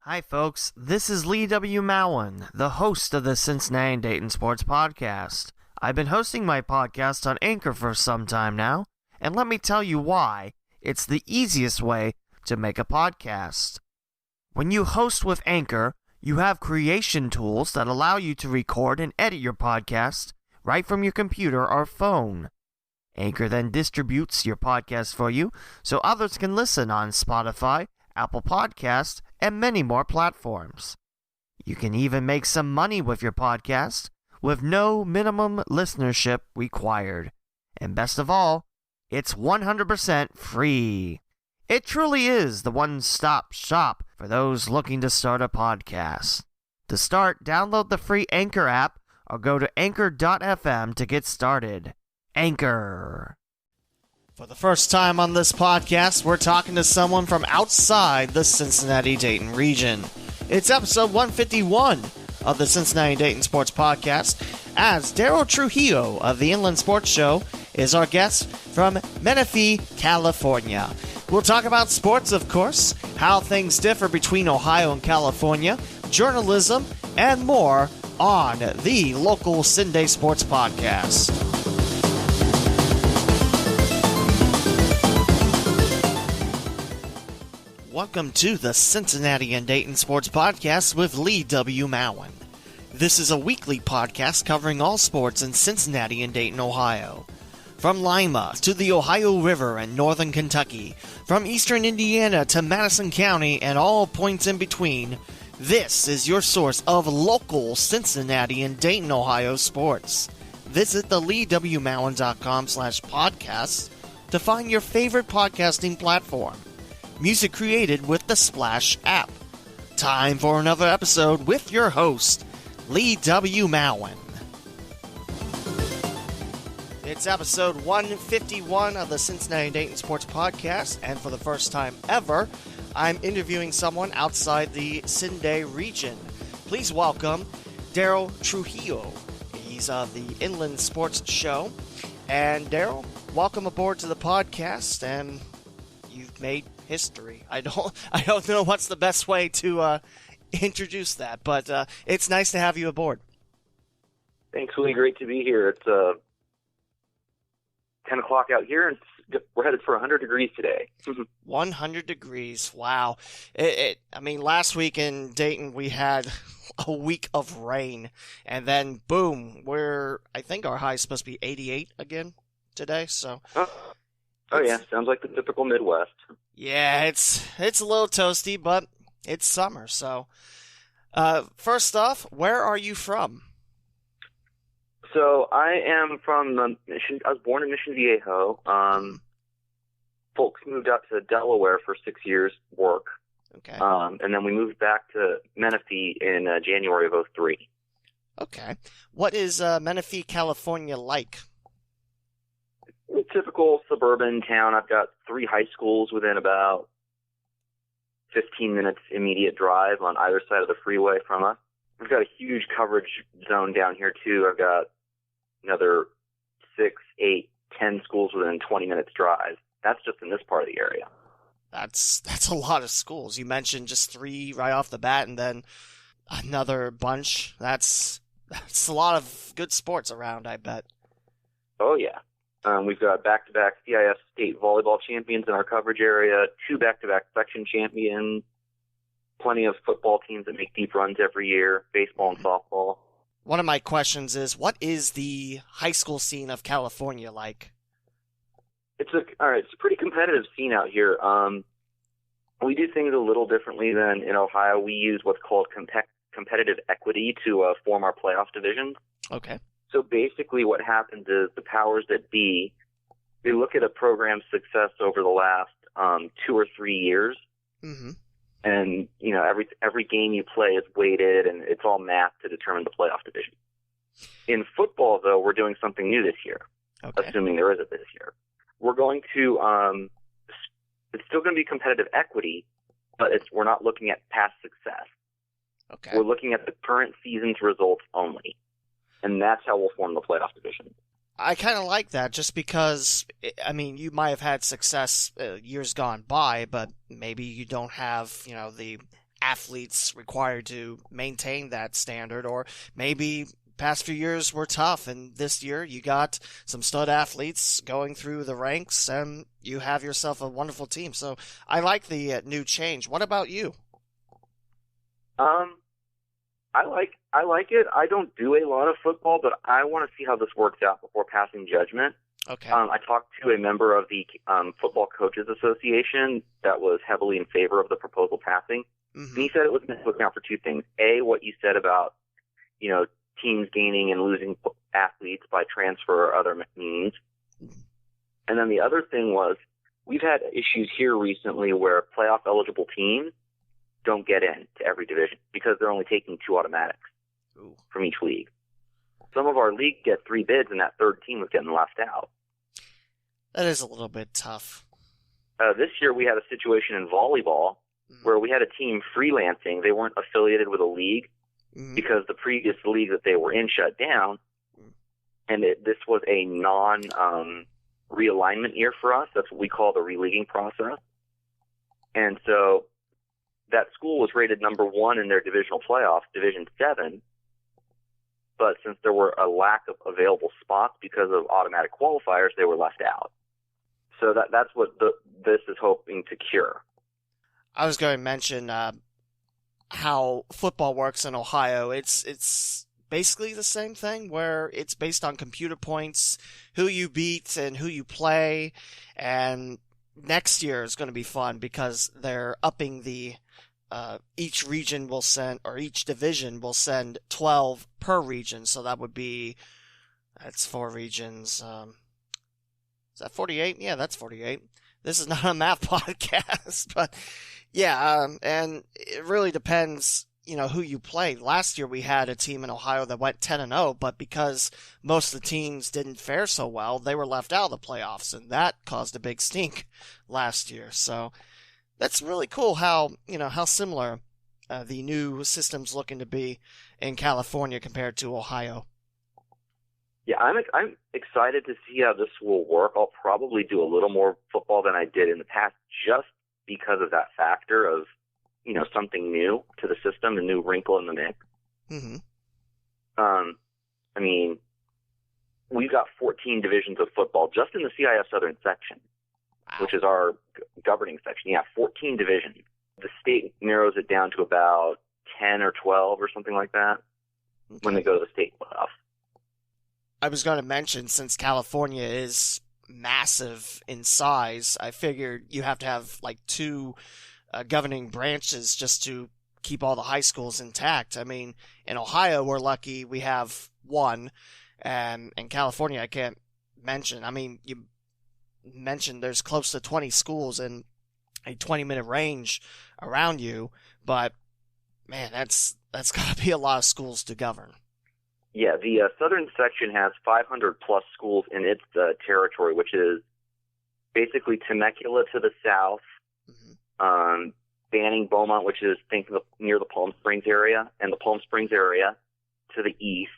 Hi, folks. This is Lee W. Mowen, the host of the Cincinnati-Dayton Sports Podcast. I've been hosting my podcast on Anchor for some time now, and let me tell you why it's the easiest way to make a podcast. When you host with Anchor, you have creation tools that allow you to record and edit your podcast right from your computer or phone. Anchor then distributes your podcast for you so others can listen on Spotify, Apple Podcasts, and many more platforms. You can even make some money with your podcast with no minimum listenership required. And best of all, it's 100% free. It truly is the one-stop shop for those looking to start a podcast. To start, download the free Anchor app or go to anchor.fm to get started. Anchor. For the first time on this podcast, we're talking to someone from outside the Cincinnati-Dayton region. It's episode 151 of the Cincinnati-Dayton Sports Podcast, as Derryl Trujillo of the Inland Sports Show is our guest from Menifee, California. We'll talk about sports, of course, how things differ between Ohio and California, journalism, and more on the local Cinday Sports Podcast. Welcome to the Cincinnati and Dayton Sports Podcast with Lee W. Mowen. This is a weekly podcast covering all sports in Cincinnati and Dayton, Ohio. From Lima to the Ohio River and northern Kentucky, from eastern Indiana to Madison County and all points in between, this is your source of local Cincinnati and Dayton, Ohio sports. Visit the leewmowen.com/podcasts to find your favorite podcasting platform. Music created with the Splash app. Time for another episode with your host, Lee W. Mowen. It's episode 151 of the Cincinnati-Dayton Sports Podcast, and for the first time ever, I'm interviewing someone outside the Cinday region. Please welcome Derryl Trujillo. He's of the Inland Sports Show. And Derryl, welcome aboard to the podcast, and you've made history. I don't know what's the best way to introduce that, but it's nice to have you aboard. Thanks, Lee. Great to be here. It's 10 o'clock out here, and we're headed for 100 degrees today. 100 degrees. Wow. I mean, last week in Dayton, we had a week of rain, and then boom, I think our high is supposed to be 88 again today, so. Oh yeah, sounds like the typical Midwest. Yeah, it's a little toasty, but it's summer, so. First off, where are you from? So I am from Mission. I was born in Mission Viejo. Folks moved out to Delaware for 6 years work. Okay. And then we moved back to Menifee in January of 2003. Okay. What is Menifee, California like? A typical suburban town. I've got 3 high schools within about 15 minutes immediate drive on either side of the freeway from us. We've got a huge coverage zone down here, too. I've got another 6, 8, 10 schools within 20 minutes drive. That's just in this part of the area. That's a lot of schools. You mentioned just 3 right off the bat, and then another bunch. That's a lot of good sports around, I bet. Oh, yeah. We've got back-to-back CIS state volleyball champions in our coverage area, 2 back-to-back section champions, plenty of football teams that make deep runs every year, baseball and softball. One of my questions is, what is the high school scene of California like? It's a pretty competitive scene out here. We do things a little differently than in Ohio. We use what's called competitive equity to form our playoff divisions. Okay. So basically what happens is the powers that be, they look at a program's success over the last 2 or 3 years. Mm-hmm. And, you know, every game you play is weighted, and it's all math to determine the playoff division. In football, though, we're doing something new this year, assuming there is it this year. We're going to it's still going to be competitive equity, but we're not looking at past success. Okay. We're looking at the current season's results only. And that's how we'll form the playoff division. I kind of like that just because, I mean, you might have had success years gone by, but maybe you don't have, you know, the athletes required to maintain that standard, or maybe past few years were tough, and this year you got some stud athletes going through the ranks, and you have yourself a wonderful team. So I like the new change. What about you? I like it. I don't do a lot of football, but I want to see how this works out before passing judgment. Okay. I talked to a member of the Football Coaches Association that was heavily in favor of the proposal passing. Mm-hmm. And he said it was meant to account for two things. A, what you said about, teams gaining and losing athletes by transfer or other means. And then the other thing was, we've had issues here recently where playoff eligible teams don't get in to every division because they're only taking 2 automatics from each league. Some of our league get 3 bids, and that third team was getting left out. That is a little bit tough. This year we had a situation in volleyball where we had a team freelancing. They weren't affiliated with a league because the previous league that they were in shut down, and this was a non-realignment year for us. That's what we call the releaguing process. And so that school was rated number 1 in their divisional playoffs, Division 7, but since there were a lack of available spots because of automatic qualifiers, they were left out. So that's what this is hoping to cure. I was going to mention how football works in Ohio. It's basically the same thing where it's based on computer points, who you beat and who you play. And next year is going to be fun because they're upping the each region will send, or each division will send 12 per region. So that would be, that's 4 regions. Is that 48? Yeah, that's 48. This is not a math podcast, but yeah, and it really depends, who you play. Last year we had a team in Ohio that went 10-0, but because most of the teams didn't fare so well, they were left out of the playoffs, and that caused a big stink last year. So that's really cool how similar the new system's looking to be in California compared to Ohio. Yeah, I'm excited to see how this will work. I'll probably do a little more football than I did in the past just because of that factor of, something new to the system, a new wrinkle in the mix. Mm-hmm. We've got 14 divisions of football just in the CIF Southern section, which is our governing section. Yeah, 14 divisions. The state narrows it down to about 10 or 12 or something like that when they go to the state playoffs. I was going to mention, since California is massive in size, I figured you have to have like 2 governing branches just to keep all the high schools intact. In Ohio, we're lucky we have 1, and in California, I can't mention. You mentioned there's close to 20 schools in a 20-minute range around you, but man, that's got to be a lot of schools to govern. Yeah, the southern section has 500-plus schools in its territory, which is basically Temecula to the south, Banning, Beaumont, which is near the Palm Springs area, and the Palm Springs area to the east,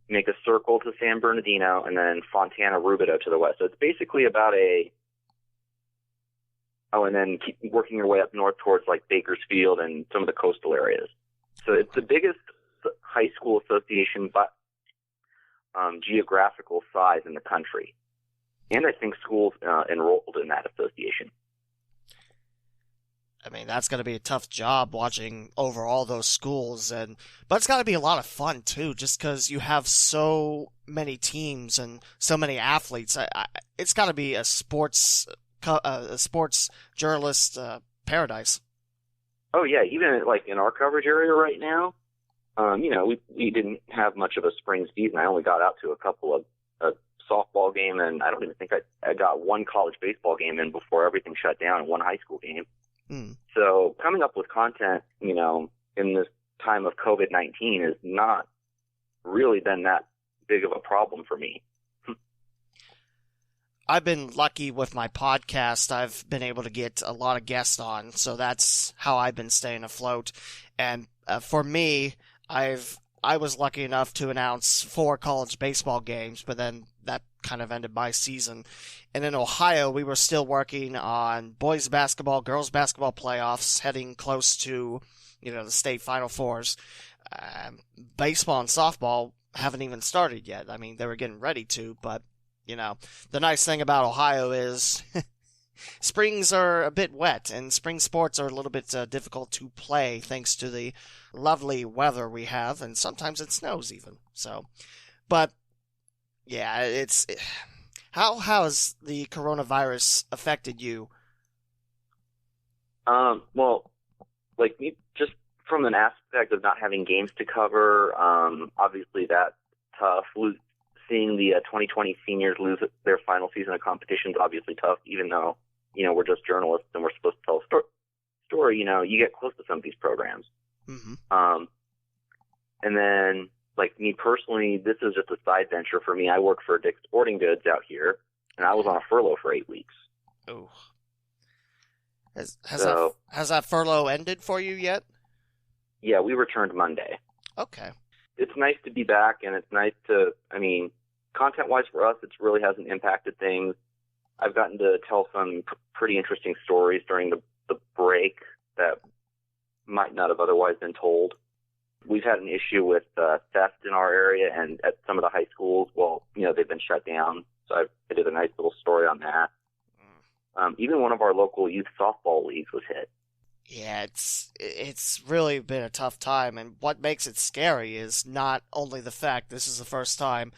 make a circle to San Bernardino, and then Fontana, Rubidoux to the west. So it's basically about and then keep working your way up north towards like Bakersfield and some of the coastal areas. So it's the biggest high school association by geographical size in the country. And I think schools enrolled in that association. That's going to be a tough job watching over all those schools, but it's got to be a lot of fun too, just because you have so many teams and so many athletes. It's got to be a sports journalist paradise. Oh yeah, even like in our coverage area right now, we didn't have much of a spring season. I only got out to a couple of softball game, and I don't even think I got 1 college baseball game in before everything shut down, and 1 high school game. So coming up with content, in this time of COVID-19 has not really been that big of a problem for me. I've been lucky with my podcast. I've been able to get a lot of guests on, so that's how I've been staying afloat. And for me, I was lucky enough to announce 4 college baseball games, but then that kind of ended my season. And in Ohio, we were still working on boys basketball, girls basketball playoffs, heading close to, the state Final Fours. Baseball and softball haven't even started yet. I mean, they were getting ready to, but, the nice thing about Ohio is springs are a bit wet, and spring sports are a little bit difficult to play thanks to the lovely weather we have, and sometimes it snows even. So, but yeah, how has the coronavirus affected you? Well, like just from an aspect of not having games to cover, obviously that's tough. Seeing the 2020 seniors lose their final season of competition is obviously tough, even though, we're just journalists and we're supposed to tell a story, you get close to some of these programs. Mm-hmm. And then, like me personally, this is just a side venture for me. I work for Dick's Sporting Goods out here, and I was on a furlough for 8 weeks. Oh. Has that furlough ended for you yet? Yeah, we returned Monday. Okay. It's nice to be back, and it's nice to, content-wise for us, it really hasn't impacted things. I've gotten to tell some pretty interesting stories during the break that might not have otherwise been told. We've had an issue with theft in our area and at some of the high schools. Well, they've been shut down, so I did a nice little story on that. Even one of our local youth softball leagues was hit. Yeah, it's really been a tough time, and what makes it scary is not only the fact this is the first time,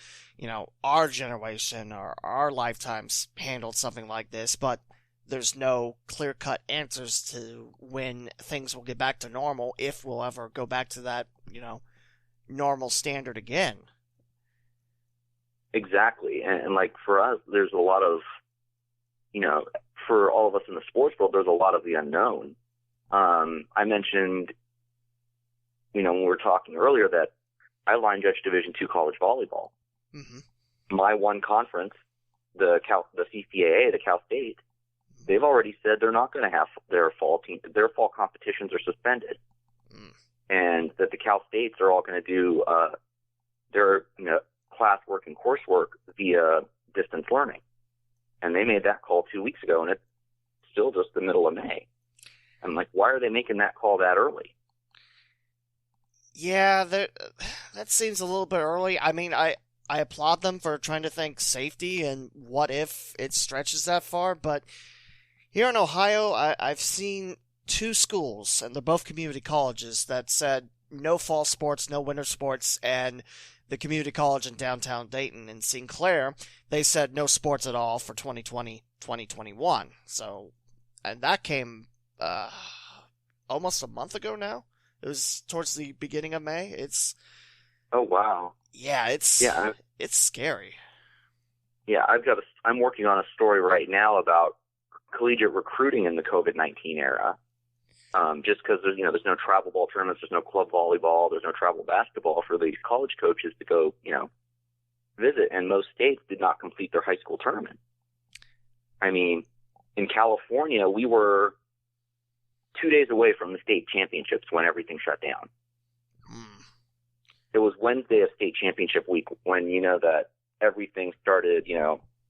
our generation or our lifetimes handled something like this, but there's no clear-cut answers to when things will get back to normal, if we'll ever go back to that, normal standard again. Exactly, and like for us, there's a lot of, for all of us in the sports world, there's a lot of the unknown. I mentioned, when we were talking earlier, that I line judge Division II college volleyball. Mm-hmm. My one conference, the CCAA, the Cal State, they've already said they're not going to have their fall competitions are suspended, and that the Cal States are all going to do their classwork and coursework via distance learning. And they made that call 2 weeks ago, and it's still just the middle of May. I'm like, why are they making that call that early? Yeah, that seems a little bit early. I mean, I applaud them for trying to think safety and what if it stretches that far, but here in Ohio, I've seen 2 schools, and they're both community colleges, that said no fall sports, no winter sports, and the community college in downtown Dayton and Sinclair, they said no sports at all for 2020, 2021. So, and that came almost a month ago now. It was towards the beginning of May. Oh wow. Yeah, it's scary. Yeah, I'm working on a story right now about collegiate recruiting in the COVID-19 era. Just because there's no travel ball tournaments, there's no club volleyball, there's no travel basketball for these college coaches to go, visit, and most states did not complete their high school tournament. I mean, in California, we were 2 days away from the state championships when everything shut down. It was Wednesday of state championship week when, that everything started,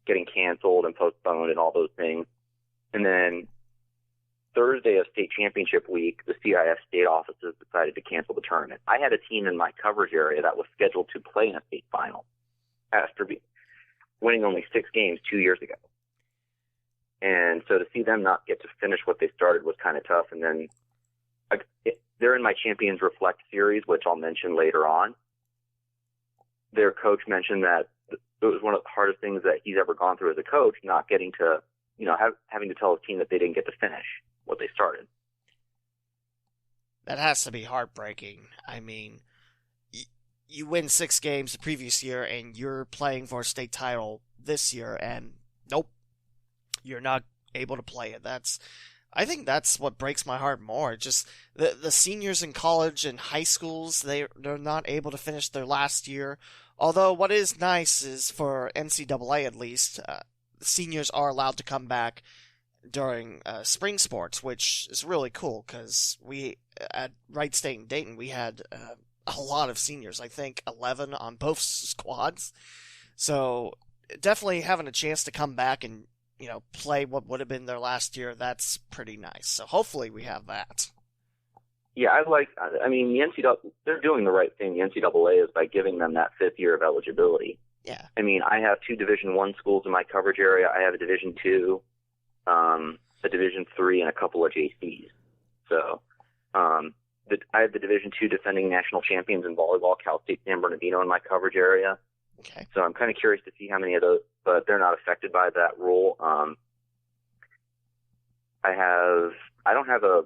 getting canceled and postponed and all those things. And then Thursday of state championship week, the CIF state offices decided to cancel the tournament. I had a team in my coverage area that was scheduled to play in a state final after winning only 6 games 2 years ago. And so to see them not get to finish what they started was kind of tough. And then they're in my Champions Reflect series, which I'll mention later on. Their coach mentioned that it was one of the hardest things that he's ever gone through as a coach, not getting to, having to tell his team that they didn't get to finish what they started. That has to be heartbreaking. I mean, you win 6 games the previous year, and you're playing for a state title this year, and nope, you're not able to play it. I think that's what breaks my heart more. Just the seniors in college and high schools, they're not able to finish their last year. Although what is nice is for NCAA at least, the seniors are allowed to come back during spring sports, which is really cool because we at Wright State and Dayton we had a lot of seniors. I think 11 on both squads. So definitely having a chance to come back and, play what would have been their last year, that's pretty nice. So hopefully we have that. Yeah, the NCAA, they're doing the right thing. The NCAA is by giving them that 5th year of eligibility. Yeah. I mean, I have 2 Division I schools in my coverage area. I have a Division II, a Division III, and a couple of JCs. So, I have the Division II defending national champions in volleyball, Cal State San Bernardino, in my coverage area. Okay. So I'm kind of curious to see how many of those, but they're not affected by that rule. I don't have a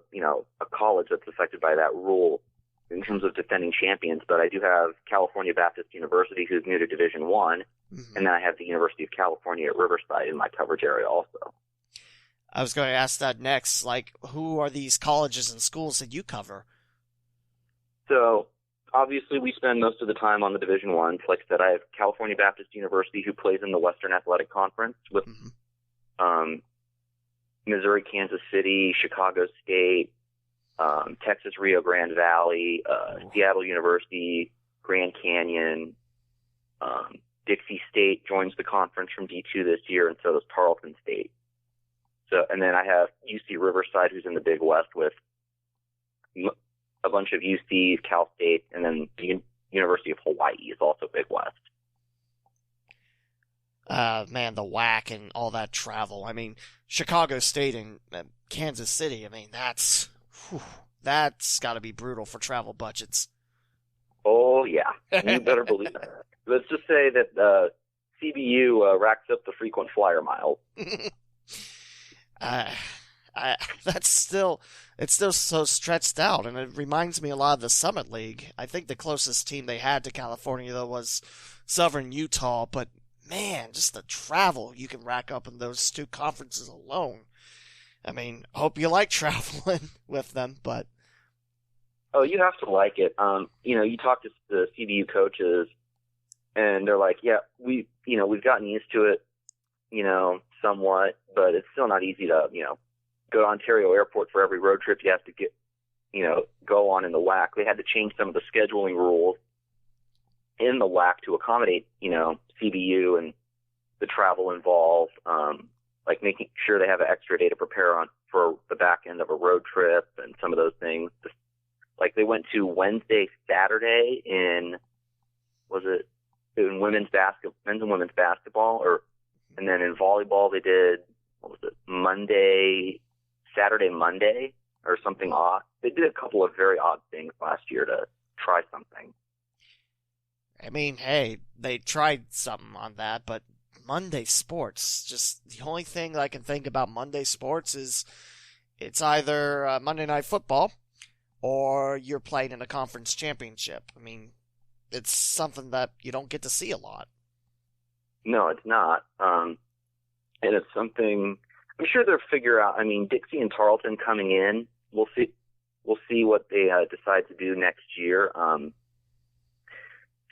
college that's affected by that rule in terms of defending champions, but I do have California Baptist University, who's new to Division I, and then I have the University of California at Riverside in my coverage area also. I was going to ask that next. Like, who are these colleges and schools that you cover? So, obviously, we spend most of the time on the Division I. Like I said, I have California Baptist University, who plays in the Western Athletic Conference with Missouri, Kansas City, Chicago State, Texas Rio Grande Valley, Seattle University, Grand Canyon, Dixie State joins the conference from D2 this year, and so does Tarleton State. So, and then I have UC Riverside, who's in the Big West with a bunch of UCs, Cal State, and then the University of Hawaii is also Big West. Man, the WAC and all that travel. I mean, Chicago State and Kansas City, I mean, that's got to be brutal for travel budgets. Oh, yeah. You better believe it. Let's just say that CBU racks up the frequent flyer miles. It's still so stretched out, and it reminds me a lot of the Summit League. I think the closest team they had to California, though, was Southern Utah, but man, just the travel you can rack up in those 2 conferences alone. I mean, hope you like traveling with them, but... Oh, you have to like it. You talk to the CBU coaches, and they're like, yeah, we've gotten used to it, somewhat, but it's still not easy to, go to Ontario Airport for every road trip you have to get, go on in the WAC. They had to change some of the scheduling rules in the WAC to accommodate, CBU and the travel involved, like making sure they have an extra day to prepare on for the back end of a road trip and some of those things. Like they went to Wednesday, Saturday in men's and women's basketball, and then in volleyball they did, Saturday, Monday, or something odd. They did a couple of very odd things last year to try something. I mean, hey, they tried something on that, but Monday sports, just the only thing I can think about Monday sports is it's either Monday Night Football or you're playing in a conference championship. I mean, it's something that you don't get to see a lot. No, it's not. And it's something I'm sure they'll figure out. I mean, Dixie and Tarleton coming in, we'll see what they decide to do next year.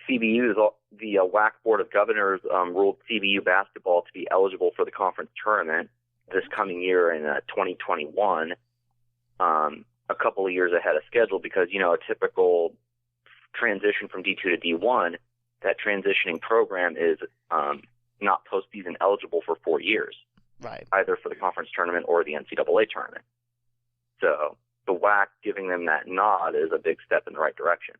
CBU, the WAC Board of Governors ruled CBU basketball to be eligible for the conference tournament this coming year in 2021, a couple of years ahead of schedule because, a typical transition from D2 to D1, that transitioning program is not postseason eligible for 4 years, right? Either for the conference tournament or the NCAA tournament. So the WAC giving them that nod is a big step in the right direction.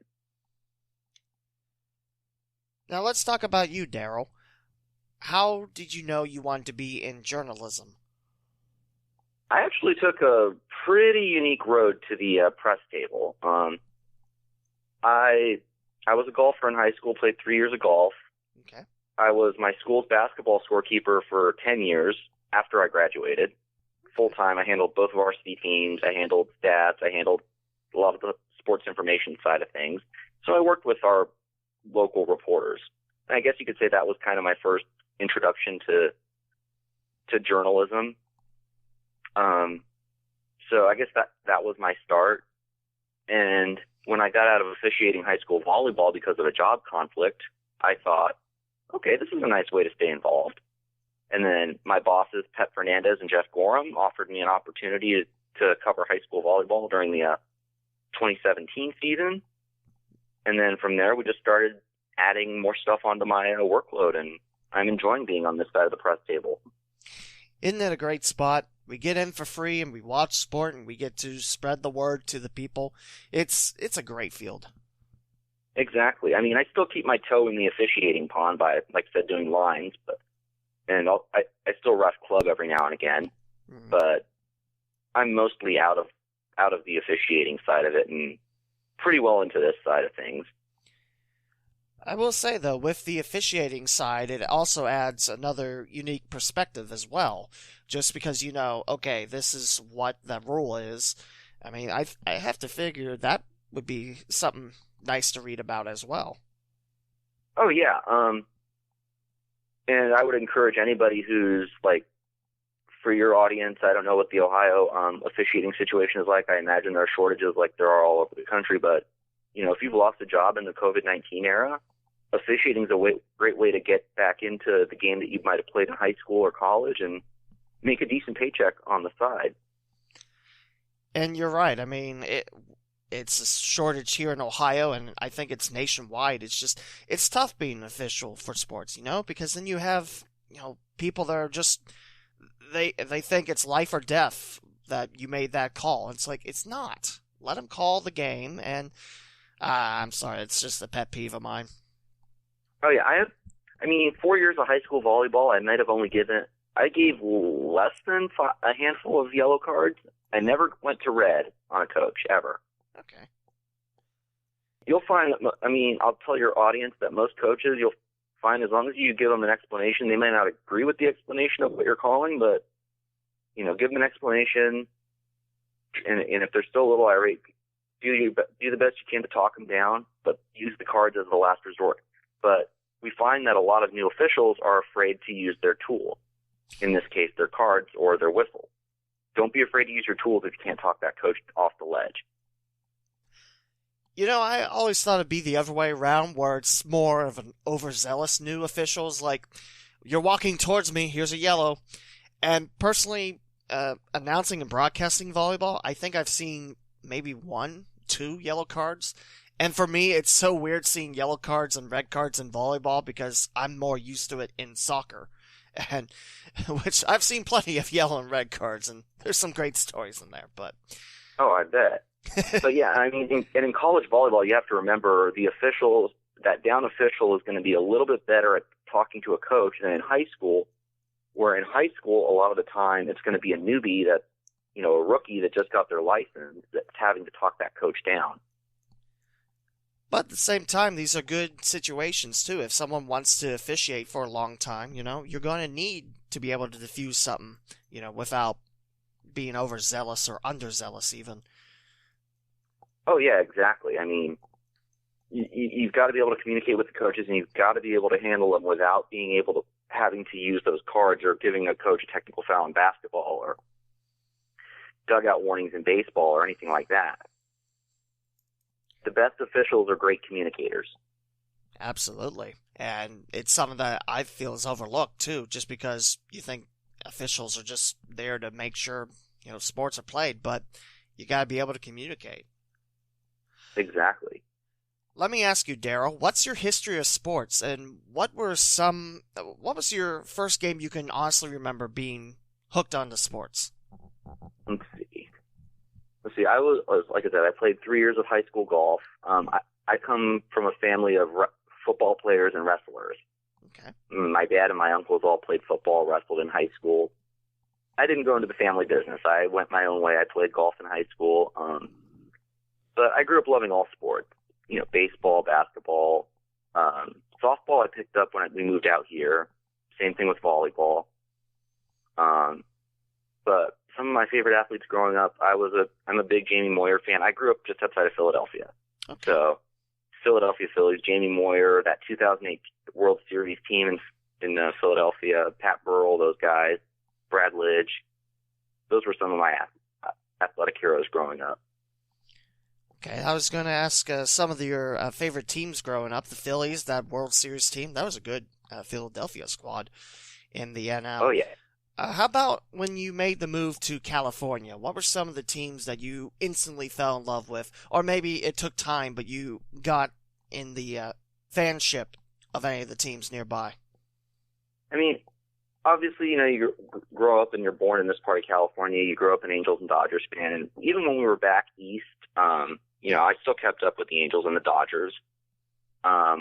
Now let's talk about you, Derryl. How did you know you wanted to be in journalism? I actually took a pretty unique road to the press table. I was a golfer in high school, played 3 years of golf. Okay. I was my school's basketball scorekeeper for 10 years after I graduated. Full-time, I handled both varsity teams. I handled stats. I handled a lot of the sports information side of things. So I worked with our local reporters. And I guess you could say that was kind of my first introduction to journalism. So I guess that was my start. And when I got out of officiating high school volleyball because of a job conflict, I thought, okay, this is a nice way to stay involved. And then my bosses, Pep Fernandez and Jeff Gorham, offered me an opportunity to cover high school volleyball during the 2017 season. And then from there, we just started adding more stuff onto my workload. And I'm enjoying being on this side of the press table. Isn't it a great spot? We get in for free and we watch sport and we get to spread the word to the people. It's a great field. Exactly. I mean, I still keep my toe in the officiating pond by, like I said, doing lines, and I still ref club every now and again, but I'm mostly out of the officiating side of it and pretty well into this side of things. I will say, though, with the officiating side, it also adds another unique perspective as well. Just because you know, okay, this is what the rule is. I mean, I have to figure that would be something nice to read about as well. Oh, yeah. And I would encourage anybody who's, like, for your audience, I don't know what the Ohio officiating situation is like. I imagine there are shortages like there are all over the country. But, you know, if you've lost a job in the COVID-19 era, officiating is a great way to get back into the game that you might have played in high school or college and make a decent paycheck on the side. And you're right. I mean, it's a shortage here in Ohio, and I think it's nationwide. It's tough being an official for sports, you know, because then you have, you know, people that are just, they think it's life or death that you made that call. It's like, it's not. Let them call the game, and I'm sorry, it's just a pet peeve of mine. Oh, yeah. I mean, 4 years of high school volleyball, I gave less than a handful of yellow cards. I never went to red on a coach, ever. Okay. You'll find that, I mean, I'll tell your audience that most coaches, you'll find as long as you give them an explanation, they may not agree with the explanation of what you're calling, but, you know, give them an explanation, and if they're still a little irate, do the best you can to talk them down, but use the cards as the last resort. But we find that a lot of new officials are afraid to use their tool, in this case, their cards or their whistle. Don't be afraid to use your tools if you can't talk that coach off the ledge. You know, I always thought it'd be the other way around, where it's more of an overzealous new officials, like, you're walking towards me, here's a yellow. And personally, announcing and broadcasting volleyball, I think I've seen maybe 1-2 yellow cards. And for me, it's so weird seeing yellow cards and red cards in volleyball because I'm more used to it in soccer. And which I've seen plenty of yellow and red cards, and there's some great stories in there, but oh, I bet. But yeah, I mean, in college volleyball, you have to remember that down official is going to be a little bit better at talking to a coach than in high school, where in high school, a lot of the time, it's going to be a newbie that, you know, a rookie that just got their license that's having to talk that coach down. But at the same time, these are good situations, too. If someone wants to officiate for a long time, you know, you're going to need to be able to diffuse something, you know, without being overzealous or underzealous even. Oh, yeah, exactly. I mean, you've got to be able to communicate with the coaches, and you've got to be able to handle them without being able to having to use those cards or giving a coach a technical foul in basketball or dugout warnings in baseball or anything like that. The best officials are great communicators. Absolutely. And it's something that I feel is overlooked, too, just because you think officials are just there to make sure, you know, sports are played, but you got to be able to communicate. Exactly. Let me ask you, Derryl, what's your history of sports, and what was your first game you can honestly remember being hooked onto sports? Let's see. I was like I said, I played 3 years of high school golf. I come from a family of football players and wrestlers. Okay. My dad and my uncles all played football, wrestled in high school. I didn't go into the family business. I went my own way. I played golf in high school. But I grew up loving all sports. You know, baseball, basketball, softball I picked up when we moved out here. Same thing with volleyball. But some of my favorite athletes growing up, I'm a big Jamie Moyer fan. I grew up just outside of Philadelphia. Okay. So Philadelphia Phillies, Jamie Moyer, that 2008 World Series team in Philadelphia, Pat Burrell, those guys, Brad Lidge. Those were some of my athletic heroes growing up. Okay, I was going to ask some of your favorite teams growing up. The Phillies, that World Series team, that was a good Philadelphia squad in the NL. Oh, yeah. How about when you made the move to California? What were some of the teams that you instantly fell in love with? Or maybe it took time, but you got in the fanship of any of the teams nearby? I mean, obviously, you grow up and you're born in this part of California. You grow up an Angels and Dodgers fan, and even when we were back east, I still kept up with the Angels and the Dodgers. But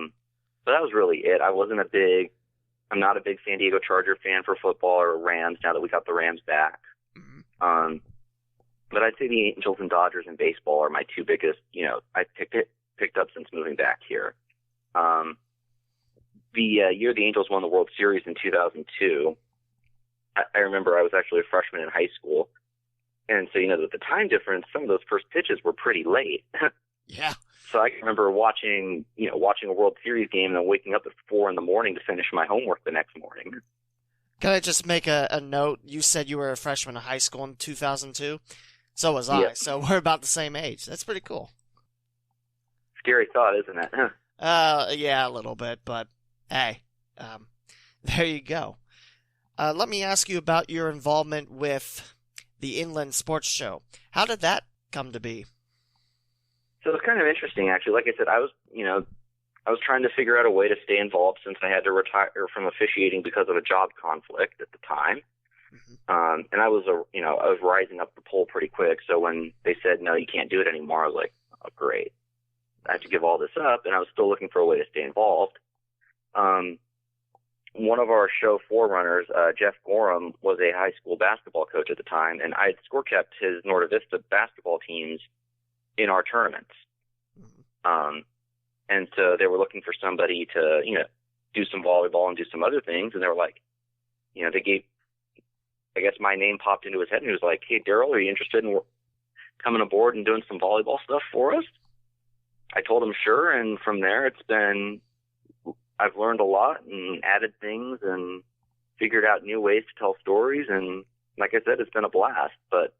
that was really it. I'm not a big San Diego Charger fan for football or Rams now that we got the Rams back. Mm-hmm. But I'd say the Angels and Dodgers in baseball are my two biggest, I picked up since moving back here. The year the Angels won the World Series in 2002, I remember I was actually a freshman in high school. And so, the time difference, some of those first pitches were pretty late. Yeah. So I can remember watching a World Series game and then waking up at 4 a.m. to finish my homework the next morning. Can I just make a note? You said you were a freshman in high school in 2002. So was I. Yep. So we're about the same age. That's pretty cool. Scary thought, isn't it? Yeah, a little bit, but hey, there you go. Let me ask you about your involvement with the Inland Sports Show. How did that come to be? So it's kind of interesting, actually. Like I said, I was trying to figure out a way to stay involved since I had to retire from officiating because of a job conflict at the time. Mm-hmm. And I was rising up the pole pretty quick. So when they said, no, you can't do it anymore, I was like, oh, great. I have to give all this up. And I was still looking for a way to stay involved. One of our show forerunners, Jeff Gorham, was a high school basketball coach at the time, and I had score kept his Norte Vista basketball teams in our tournaments. And so they were looking for somebody to, do some volleyball and do some other things. And they were like, they gave, I guess my name popped into his head, and he was like, hey, Derryl, are you interested in coming aboard and doing some volleyball stuff for us? I told him sure. And from there, I've learned a lot and added things and figured out new ways to tell stories. And like I said, it's been a blast. But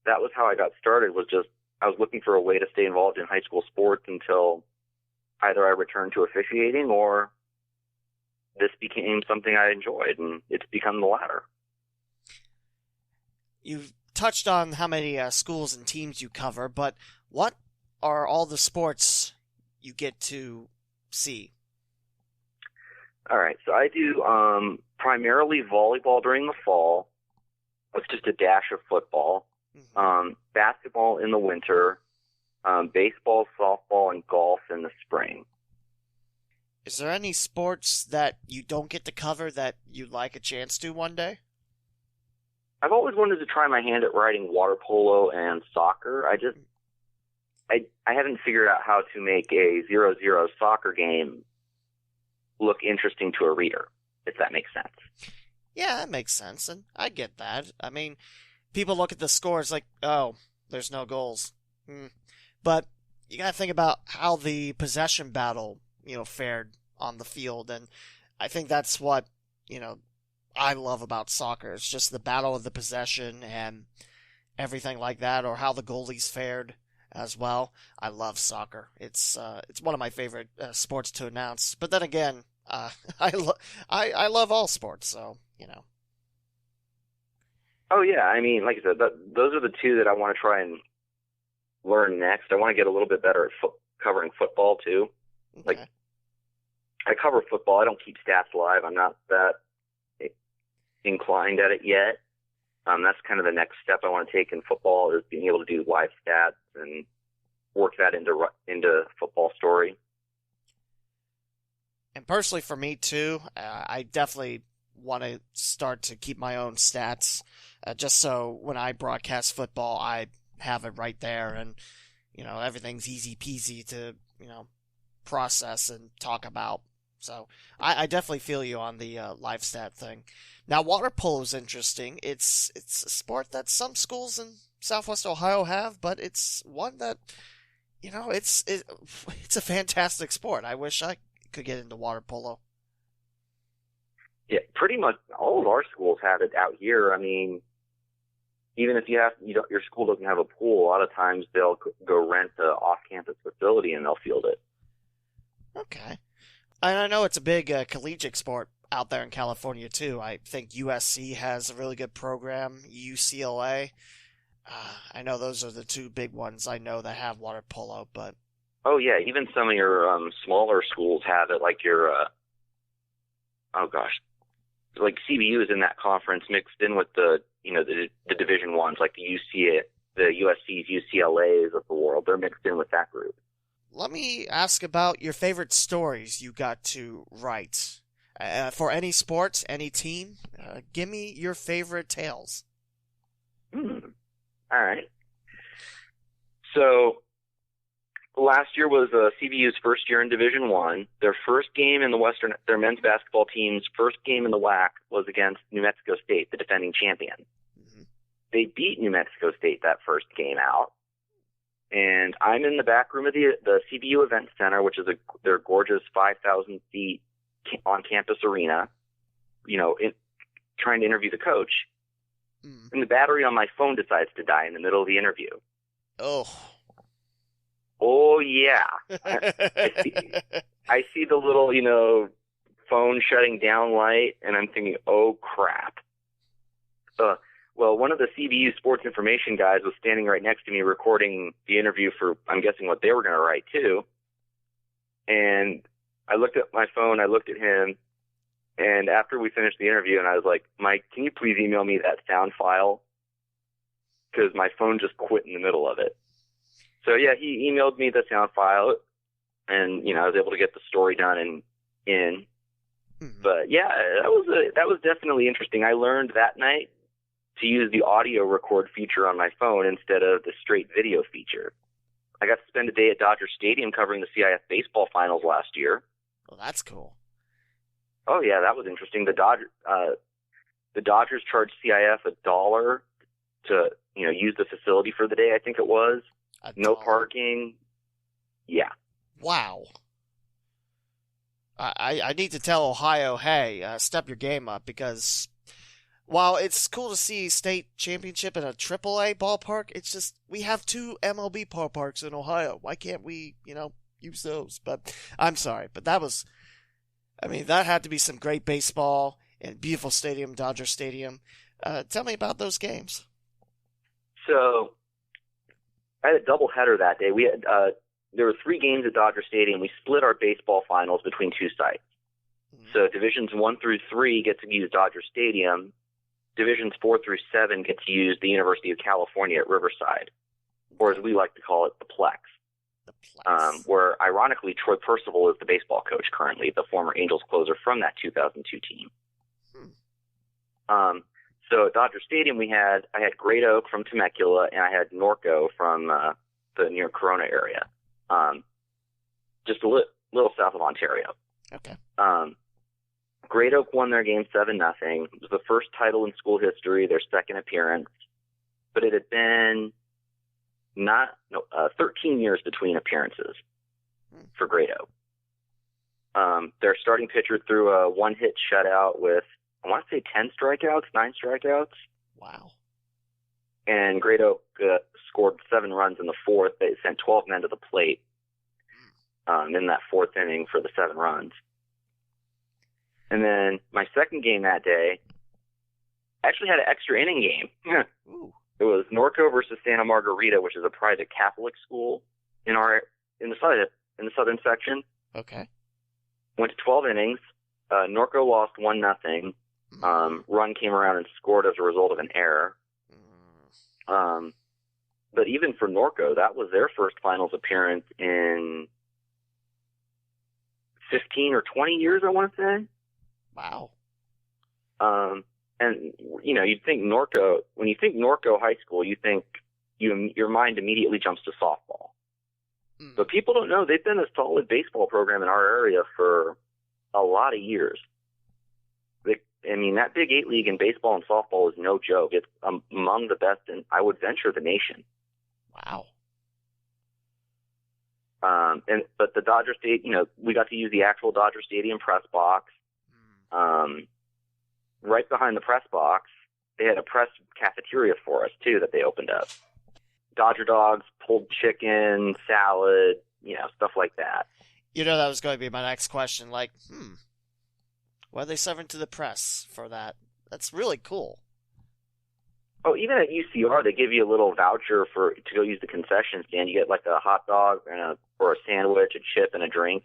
that was how I got started, was just I was looking for a way to stay involved in high school sports until either I returned to officiating or this became something I enjoyed, and it's become the latter. You've touched on how many schools and teams you cover, but what are all the sports you get to see? All right, so I do primarily volleyball during the fall. It's just a dash of football. Mm-hmm. Basketball in the winter, baseball, softball, and golf in the spring. Is there any sports that you don't get to cover that you'd like a chance to one day? I've always wanted to try my hand at riding water polo and soccer. I haven't figured out how to make a 0-0 soccer game look interesting to a reader, if that makes sense. Yeah, that makes sense, and I get that. I mean, people look at the scores like, oh, there's no goals. But you gotta think about how the possession battle, fared on the field, and I think that's what, I love about soccer. It's just the battle of the possession and everything like that, or how the goalies fared as well. I love soccer. It's one of my favorite sports to announce. But then again, I love all sports, so. Oh yeah, I mean, like I said, those are the two that I want to try and learn next. I want to get a little bit better at covering football too. Okay. Like, I cover football. I don't keep stats live. I'm not that inclined at it yet. That's kind of the next step I want to take in football, is being able to do live stats and work that into football story. And personally, for me too, I definitely want to start to keep my own stats, just so when I broadcast football, I have it right there, and everything's easy peasy to process and talk about. So I definitely feel you on the live stat thing. Now, water polo is interesting. It's a sport that some schools in Southwest Ohio have, but it's one that it's a fantastic sport. I wish I could get into water polo. Yeah, pretty much all of our schools have it out here. I mean, even if your school doesn't have a pool, a lot of times they'll go rent an off-campus facility and they'll field it. Okay. And I know it's a big collegiate sport out there in California too. I think USC has a really good program, UCLA. I know those are the two big ones I know that have water polo, but... Oh yeah, even some of your smaller schools have it, like your, like CBU is in that conference mixed in with the Division Ones, like the USC's, UCLA's of the world. They're mixed in with that group. Let me ask about your favorite stories you got to write. For any sport, any team, give me your favorite tales. All right. So last year was CBU's first year in Division One. Their first game in their men's basketball team's first game in the WAC was against New Mexico State, the defending champion. Mm-hmm. They beat New Mexico State that first game out. And I'm in the back room of the CBU Event Center, which is their gorgeous 5,000 seat on-campus arena, trying to interview the coach. Mm. And the battery on my phone decides to die in the middle of the interview. Oh yeah. I see the little, phone shutting down light, and I'm thinking, oh crap. Well, one of the CBU sports information guys was standing right next to me recording the interview for, I'm guessing, what they were going to write too. And I looked at my phone, I looked at him, and after we finished the interview, and I was like, Mike, can you please email me that sound file? Because my phone just quit in the middle of it. So yeah, he emailed me the sound file, and I was able to get the story done and in. Mm-hmm. But yeah, that was definitely interesting. I learned that night to use the audio record feature on my phone instead of the straight video feature. I got to spend a day at Dodger Stadium covering the CIF baseball finals last year. Oh, that's cool. Oh yeah, that was interesting. The Dodgers charged CIF $1 to use the facility for the day. I think it was no parking. Yeah. Wow. I need to tell Ohio, hey, step your game up, because while it's cool to see state championship in a AAA ballpark, it's just we have 2 MLB ballparks in Ohio. Why can't we, use those? But I'm sorry, but that had to be some great baseball and beautiful stadium, Dodger Stadium. Tell me about those games. So I had a doubleheader that day. We had there were 3 games at Dodger Stadium. We split our baseball finals between 2 sites. Mm-hmm. So Divisions 1 through 3 get to use Dodger Stadium. Divisions 4 through 7 get to use the University of California at Riverside, or as we like to call it, the Plex. Where, ironically, Troy Percival is the baseball coach currently, the former Angels closer from that 2002 team. So at Dodger Stadium, I had Great Oak from Temecula, and I had Norco from the near Corona area, just a little south of Ontario. Okay. Great Oak won their game 7-0. It was the first title in school history, their second appearance, but it had been 13 years between appearances for Great Oak. Their starting pitcher threw a 1-hit shutout with, I want to say 9 strikeouts. Wow. And Great Oak scored 7 runs in the 4th. They sent 12 men to the plate in that 4th inning for the 7 runs. And then my second game that day actually had an extra inning game. Ooh. It was Norco versus Santa Margarita, which is a private Catholic school in the southern section. Okay. Went to 12 innings. Norco lost 1-0. Run came around and scored as a result of an error. But even for Norco, that was their first finals appearance in 15 or 20 years, I want to say. Wow. And you'd think Norco, when you think Norco High School, you think your mind immediately jumps to softball. Mm. But people don't know they've been a solid baseball program in our area for a lot of years. That Big 8 league in baseball and softball is no joke. It's among the best in, I would venture, the nation. Wow. But the Dodger Stadium, we got to use the actual Dodger Stadium press box. Right behind the press box, they had a press cafeteria for us too that they opened up. Dodger dogs, pulled chicken, salad, stuff like that. That was going to be my next question. Like, what are they serving to the press for that? That's really cool. Oh, even at UCR, they give you a little voucher to go use the concession stand. You get like a hot dog or a sandwich, a chip, and a drink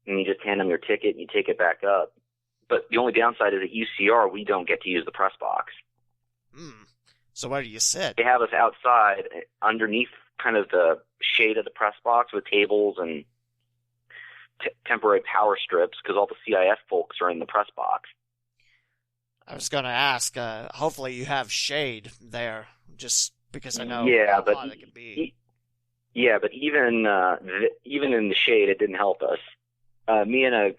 and you just hand them your ticket and you take it back up. But the only downside is at UCR, we don't get to use the press box. So where do you sit? They have us outside underneath kind of the shade of the press box with tables and temporary power strips because all the CIF folks are in the press box. I was going to ask, hopefully you have shade there, just because I know how hot it can be. But even in the shade, it didn't help us. Me and a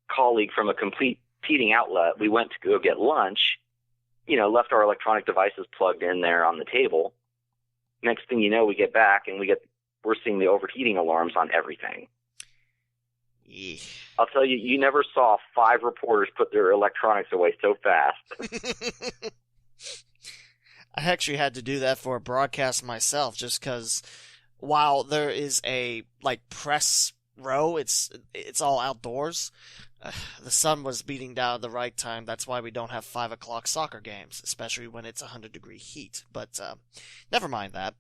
colleague from a competing outlet, we went to go get lunch, left our electronic devices plugged in there on the table. Next thing you know, we get back and we're seeing the overheating alarms on everything. Eesh. I'll tell you, you never saw 5 reporters put their electronics away so fast. I actually had to do that for a broadcast myself, just because while there is a press row, it's all outdoors. The sun was beating down at the right time. That's why we don't have 5 o'clock soccer games, especially when it's 100-degree heat. But never mind that.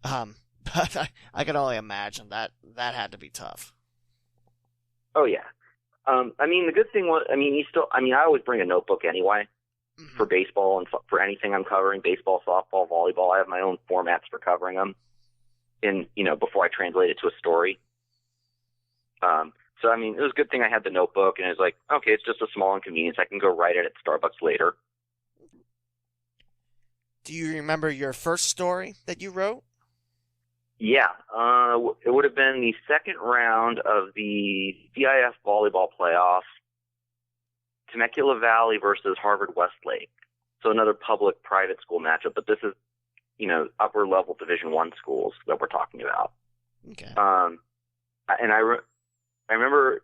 But I can only imagine that had to be tough. Oh yeah. The good thing was, I always bring a notebook anyway for baseball and for anything I'm covering, baseball, softball, volleyball. I have my own formats for covering them before I translate it to a story. So, it was a good thing I had the notebook, and it was like, okay, it's just a small inconvenience. I can go write it at Starbucks later. Do you remember your first story that you wrote? Yeah. It would have been the second round of the CIF volleyball playoffs, Temecula Valley versus Harvard Westlake. So another public-private school matchup, but this is, upper-level Division I schools that we're talking about. Okay. And I remember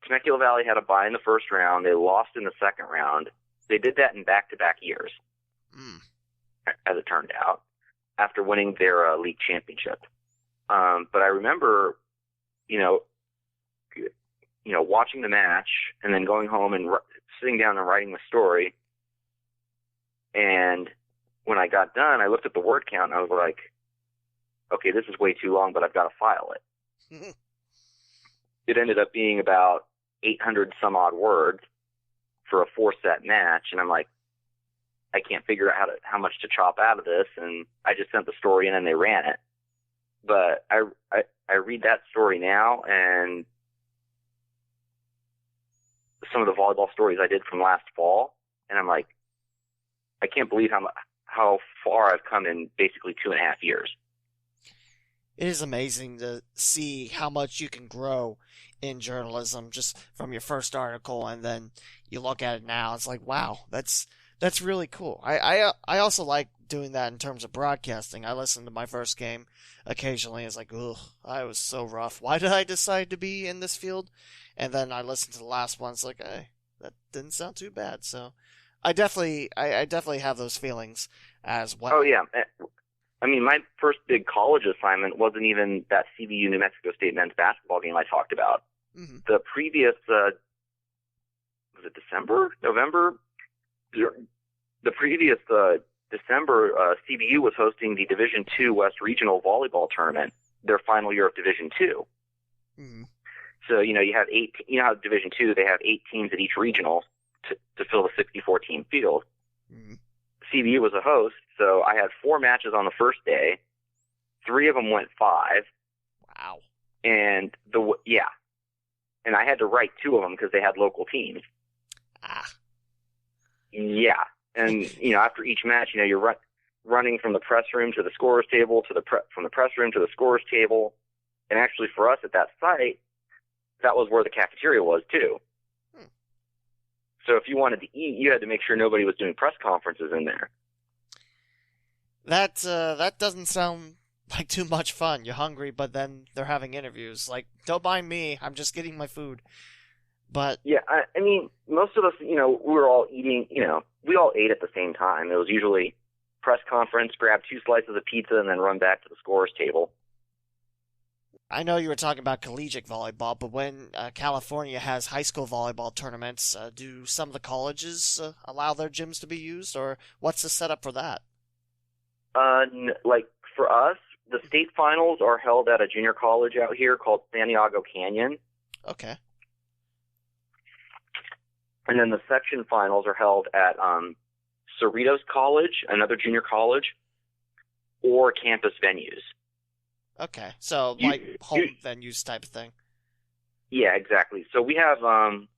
Temecula Valley had a bye in the first round. They lost in the second round. They did that in back-to-back years, as it turned out, after winning their league championship. But I remember, watching the match and then going home and sitting down and writing the story. And when I got done, I looked at the word count and I was like, okay, this is way too long, but I've got to file it. It ended up being about 800 some odd words for a 4-set match. And I'm like, I can't figure out how much to chop out of this. And I just sent the story in and they ran it. But I read that story now, and some of the volleyball stories I did from last fall, and I'm like, I can't believe how far I've come in basically 2.5 years. It is amazing to see how much you can grow in journalism just from your first article, and then you look at it now. It's like, wow, that's really cool. I also like doing that in terms of broadcasting. I listen to my first game occasionally. It's like, ugh, I was so rough. Why did I decide to be in this field? And then I listen to the last one. It's like, hey, that didn't sound too bad. So I definitely have those feelings as well. Oh yeah. My first big college assignment wasn't even that CBU New Mexico State men's basketball game I talked about. Mm-hmm. The previous, was it November? The previous December, CBU was hosting the Division II West Regional Volleyball Tournament, their final year of Division II. Mm-hmm. So, you have 8, how Division II, they have 8 teams at each regional to fill the 64-team field. Mm-hmm. CBU was a host, so I had 4 matches on the first day. 3 of them went 5. Wow. And and I had to write 2 of them because they had local teams. Yeah. And, after each match, you're running from the press room to the scorer's table, from the press room to the scorer's table. And actually for us at that site, that was where the cafeteria was too. So if you wanted to eat, you had to make sure nobody was doing press conferences in there. That doesn't sound like too much fun. You're hungry, but then they're having interviews. Like, don't mind me, I'm just getting my food. But yeah, most of us, we were all eating, we all ate at the same time. It was usually press conference, grab 2 slices of pizza, and then run back to the scorer's table. I know you were talking about collegiate volleyball, but when California has high school volleyball tournaments, do some of the colleges allow their gyms to be used, or what's the setup for that? For us, the state finals are held at a junior college out here called Santiago Canyon. Okay. And then the section finals are held at Cerritos College, another junior college, or campus venues. Okay, so home venues type of thing. Yeah, exactly. So we have 9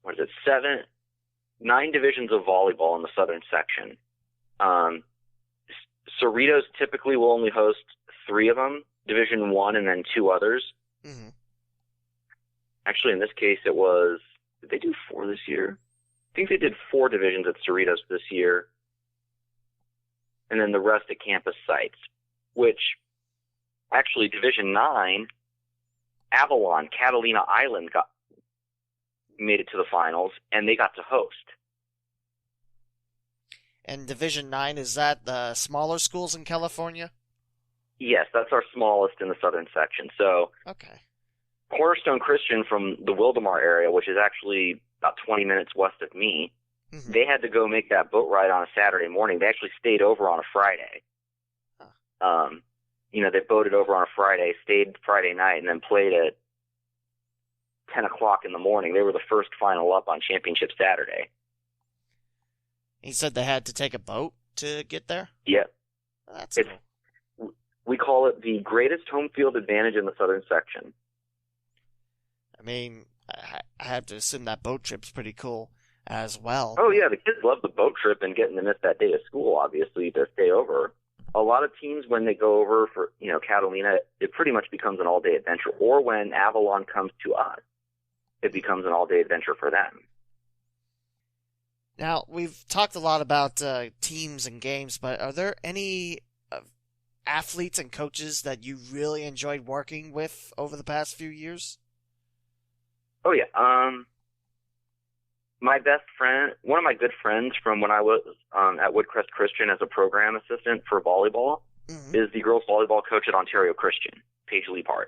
divisions of volleyball in the southern section. Cerritos typically will only host 3 of them, Division 1 and then 2 others. Mm-hmm. Actually, in this case, did they do 4 this year? I think they did 4 divisions at Cerritos this year. And then the rest at campus sites, which actually Division 9, Avalon, Catalina Island made it to the finals, and they got to host. And Division 9, is that the smaller schools in California? Yes, that's our smallest in the southern section. So okay. Cornerstone Christian from the Wildemar area, which is actually about 20 minutes west of me, mm-hmm. They had to go make that boat ride on a Saturday morning. They actually stayed over on a Friday. Huh. They boated over on a Friday, stayed Friday night, and then played at 10 o'clock in the morning. They were the first final up on Championship Saturday. He said they had to take a boat to get there? Yep. That's cool. We call it the greatest home field advantage in the southern section. I mean, I have to assume that boat trip's pretty cool as well. Oh, yeah, the kids love the boat trip and getting to miss that day of school, obviously, to stay over. A lot of teams, when they go over for, Catalina, it pretty much becomes an all-day adventure. Or when Avalon comes to us, it becomes an all-day adventure for them. Now, we've talked a lot about teams and games, but are there any athletes and coaches that you really enjoyed working with over the past few years? Oh, yeah. My best friend, one of my good friends from when I was at Woodcrest Christian as a program assistant for volleyball, mm-hmm. is the girls volleyball coach at Ontario Christian, Paige Liebhart.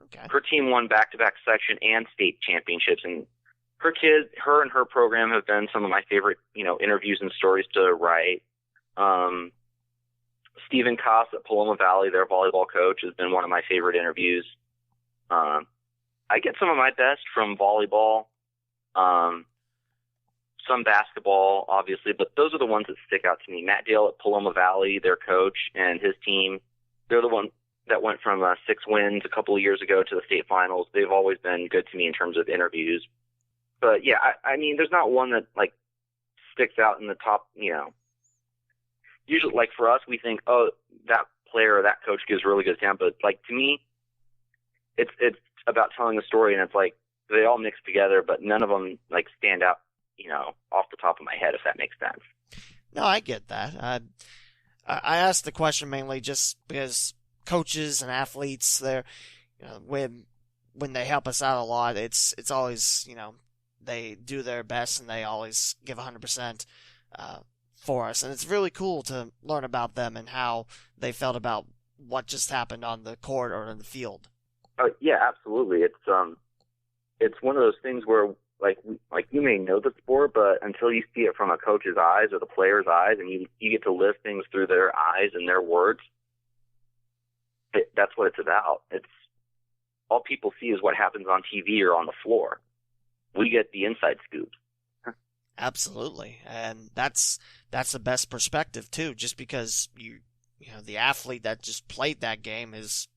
Okay. Her team won back-to-back section and state championships, and her and her program have been some of my favorite, interviews and stories to write. Stephen Koss at Paloma Valley, their volleyball coach, has been one of my favorite interviews. I get some of my best from volleyball, some basketball, obviously, but those are the ones that stick out to me. Matt Dale at Paloma Valley, their coach, and his team, they're the one that went from 6 wins a couple of years ago to the state finals. They've always been good to me in terms of interviews. But, yeah, I mean, there's not one that, sticks out in the top, Usually, for us, we think, oh, that player or that coach gives really good example. But, to me, it's about telling a story, and it's they all mix together, but none of them, stand out, off the top of my head, if that makes sense. No, I get that. I asked the question mainly just because coaches and athletes, they're, when they help us out a lot, it's always, they do their best and they always give 100% for us. And it's really cool to learn about them and how they felt about what just happened on the court or in the field. Yeah, absolutely. It's one of those things where, you may know the sport, but until you see it from a coach's eyes or the player's eyes, and you get to live things through their eyes and their words, that's what it's about. It's all people see is what happens on TV or on the floor. We get the inside scoop. Absolutely, and that's the best perspective too. Just because the athlete that just played that game is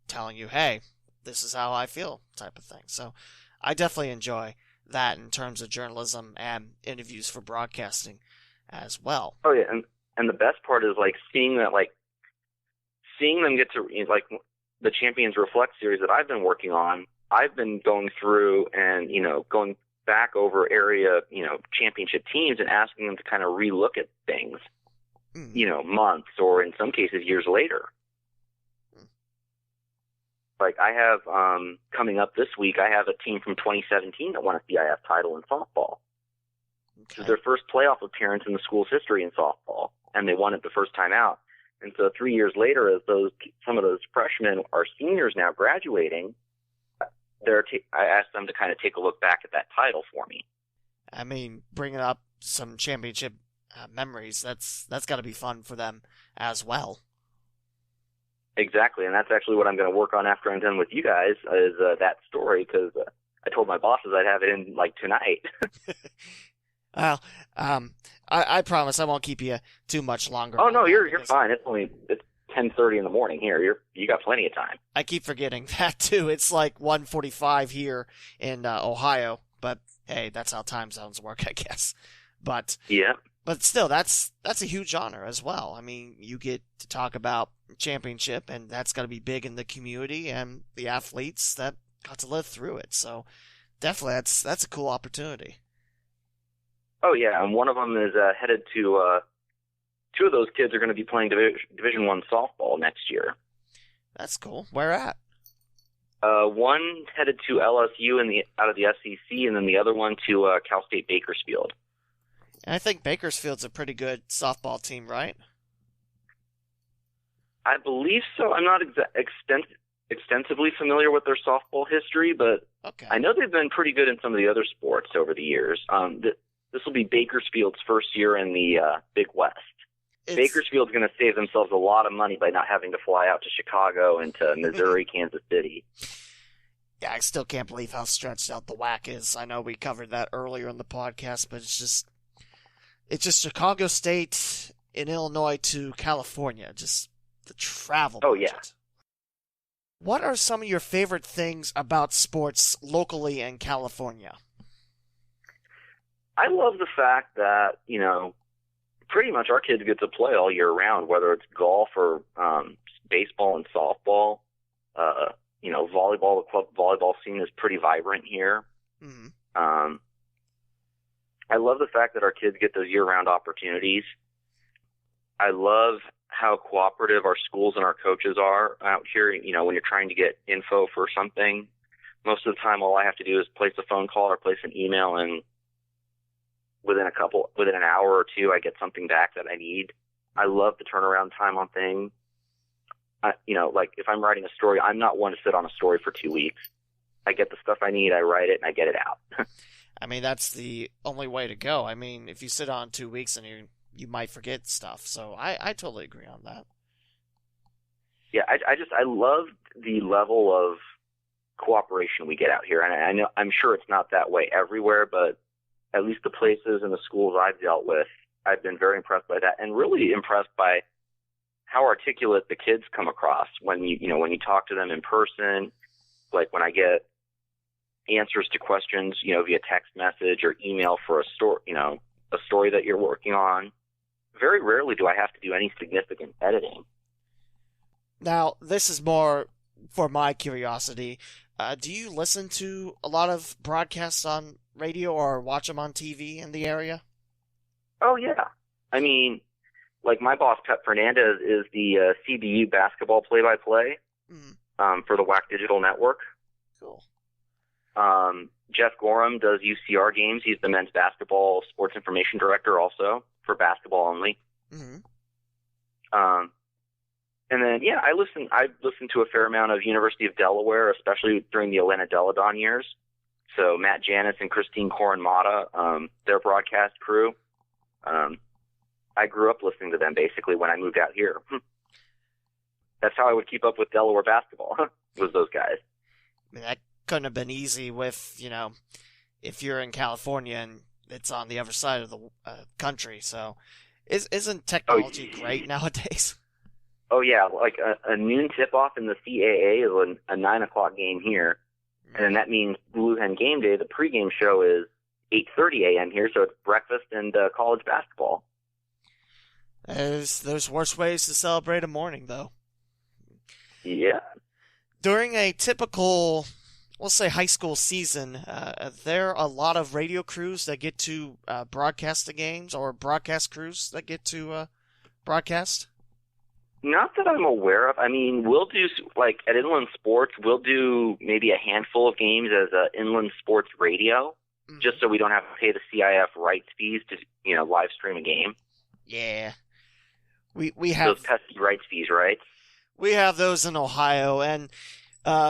telling you, hey, this is how I feel, type of thing. So I definitely enjoy that in terms of journalism and interviews for broadcasting as well. Oh yeah, and the best part is seeing that seeing them get to the Champions Reflect series that I've been working on. I've been going through and going back over area championship teams and asking them to kind of relook at things, months or in some cases years later. I have, coming up this week, I have a team from 2017 that won a CIF title in softball. Okay. It was their first playoff appearance in the school's history in softball, and they won it the first time out. And so 3 years later, as some of those freshmen are seniors now graduating, I asked them to kind of take a look back at that title for me. I mean, bringing up some championship memories, that's got to be fun for them as well. Exactly, and that's actually what I'm going to work on after I'm done with you guys, is that story, because I told my bosses I'd have it in, tonight. Well, I promise I won't keep you too much longer. Oh no, you're fine. It's 10:30 in the morning here. You got plenty of time. I keep forgetting that too. It's like 1:45 here in Ohio, but hey, that's how time zones work, I guess. But yeah. But still, that's a huge honor as well. I mean, you get to talk about championship, and that's got to be big in the community and the athletes that got to live through it. So definitely, that's a cool opportunity. Oh yeah, and one of them is headed to. Two of those kids are going to be playing Division I softball next year. That's cool. Where at? One headed to LSU out of the SEC, and then the other one to Cal State Bakersfield. And I think Bakersfield's a pretty good softball team, right? I believe so. I'm not extensively familiar with their softball history, but okay. I know they've been pretty good in some of the other sports over the years. This will be Bakersfield's first year in the Big West. Bakersfield's going to save themselves a lot of money by not having to fly out to Chicago and to Missouri, Kansas City. Yeah, I still can't believe how stretched out the WAC is. I know we covered that earlier in the podcast, but it's just Chicago State in Illinois to California. Just the travel. Oh, budget. yeah. What are some of your favorite things about sports locally in California? I love the fact that, pretty much our kids get to play all year round, whether it's golf or baseball and softball. Volleyball, the club volleyball scene is pretty vibrant here. Mm-hmm. I love the fact that our kids get those year-round opportunities. I love how cooperative our schools and our coaches are out here. When you're trying to get info for something, most of the time all I have to do is place a phone call or place an email, and within an hour or two, I get something back that I need. I love the turnaround time on things. Like if I'm writing a story, I'm not one to sit on a story for 2 weeks. I get the stuff I need, I write it, and I get it out. I mean, that's the only way to go. I mean, if you sit on 2 weeks and you might forget stuff. So I totally agree on that. Yeah, I love the level of cooperation we get out here, and I'm sure it's not that way everywhere, but at least the places and the schools I've dealt with, I've been very impressed by that, and really impressed by how articulate the kids come across when you talk to them in person. Like when I get answers to questions, via text message or email for a story that you're working on. Very rarely do I have to do any significant editing. Now, this is more for my curiosity. Do you listen to a lot of broadcasts on radio or watch them on TV in the area? Oh, yeah. I mean, like my boss, Pep Fernandez, is the CBU basketball play-by-play for the WAC Digital Network. Cool. Jeff Gorham does UCR games. He's the men's basketball sports information director also for basketball only. Mm-hmm. And then, yeah, I listen to a fair amount of University of Delaware, especially during the Atlanta Deladon years. So Matt Janis and Christine Koren-Mata, their broadcast crew. I grew up listening to them basically when I moved out here. That's how I would keep up with Delaware basketball, was those guys. I mean, that couldn't have been easy with, if you're in California and it's on the other side of the country. So isn't technology great nowadays? Oh, yeah. Like a noon tip-off in the CAA is a 9 o'clock game here. And then that means Blue Hen Game Day, the pregame show, is 8:30 a.m. here, so it's breakfast and college basketball. There's worse ways to celebrate a morning, though. Yeah. During a typical, we'll say, high school season, are there a lot of radio crews that get to broadcast the games, or broadcast crews that get to broadcast? Not that I'm aware of. I mean, we'll do, like, at Inland Sports, we'll do maybe a handful of games as Inland Sports Radio, just so we don't have to pay the CIF rights fees to, live stream a game. Yeah. We have those pesky rights fees, right? We have those in Ohio, and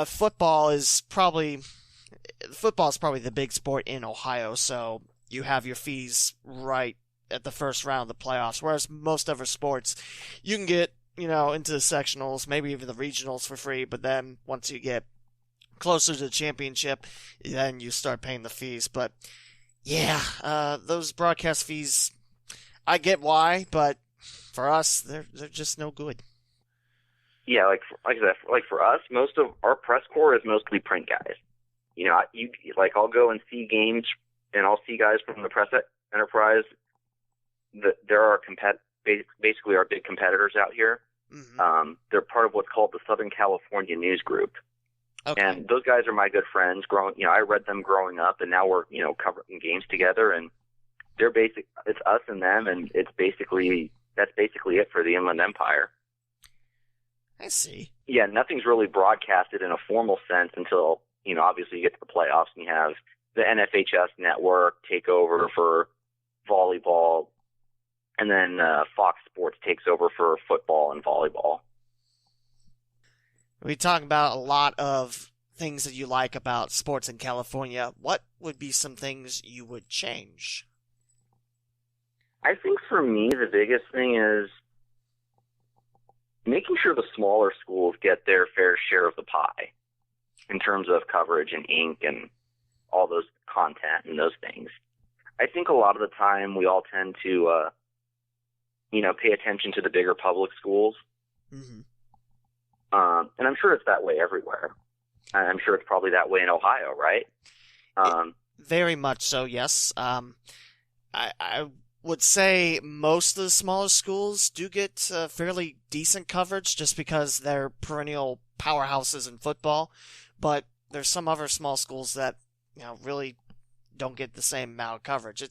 football is probably the big sport in Ohio, so you have your fees right at the first round of the playoffs, whereas most other sports, you can get, into the sectionals, maybe even the regionals for free, but then once you get closer to the championship, then you start paying the fees. But Yeah, those broadcast fees, I get why, but for us, they're just no good. Yeah, like I said, like for us, most of our press corps is mostly print guys. I'll go and see games, and I'll see guys from the press enterprise. There are basically our big competitors out here. Mm-hmm. They're part of what's called the Southern California News Group. Okay. And those guys are my good friends. I read them growing up, and now we're covering games together. And it's us and them, and that's basically it for the Inland Empire. I see. Yeah, nothing's really broadcasted in a formal sense until obviously you get to the playoffs and you have the NFHS network take over for volleyball, and then Fox Sports takes over for football and volleyball. We talk about a lot of things that you like about sports in California. What would be some things you would change? I think for me, the biggest thing is making sure the smaller schools get their fair share of the pie in terms of coverage and ink and all those content and those things. I think a lot of the time we all tend to, pay attention to the bigger public schools. Mm-hmm. And I'm sure it's that way everywhere. I'm sure it's probably that way in Ohio, right? Very much so, yes. I would say most of the smaller schools do get fairly decent coverage just because they're perennial powerhouses in football. But there's some other small schools that really don't get the same amount of coverage.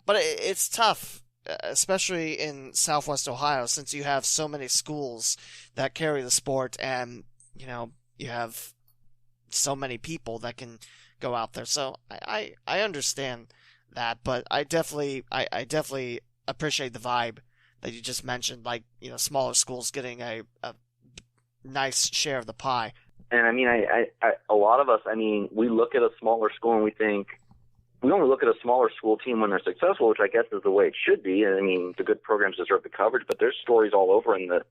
It's tough, especially in Southwest Ohio, since you have so many schools that carry the sport, and you have so many people that can go out there. So I understand that, but I definitely appreciate the vibe that you just mentioned, like smaller schools getting a nice share of the pie. And I mean, a lot of us, we look at a smaller school and we only look at a smaller school team when they're successful, which I guess is the way it should be. And the good programs deserve the coverage, but there's stories all over in the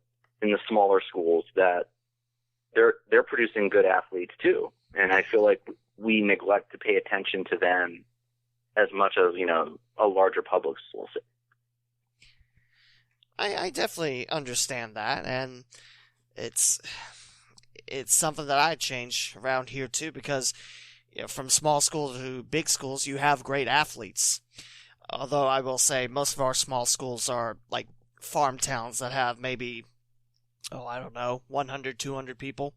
smaller schools that they're producing good athletes too. And I feel like we neglect to pay attention to them as much as a larger public school. I definitely understand that, and it's something that I change around here too, because from small schools to big schools, you have great athletes. Although I will say most of our small schools are like farm towns that have maybe, 100, 200 people.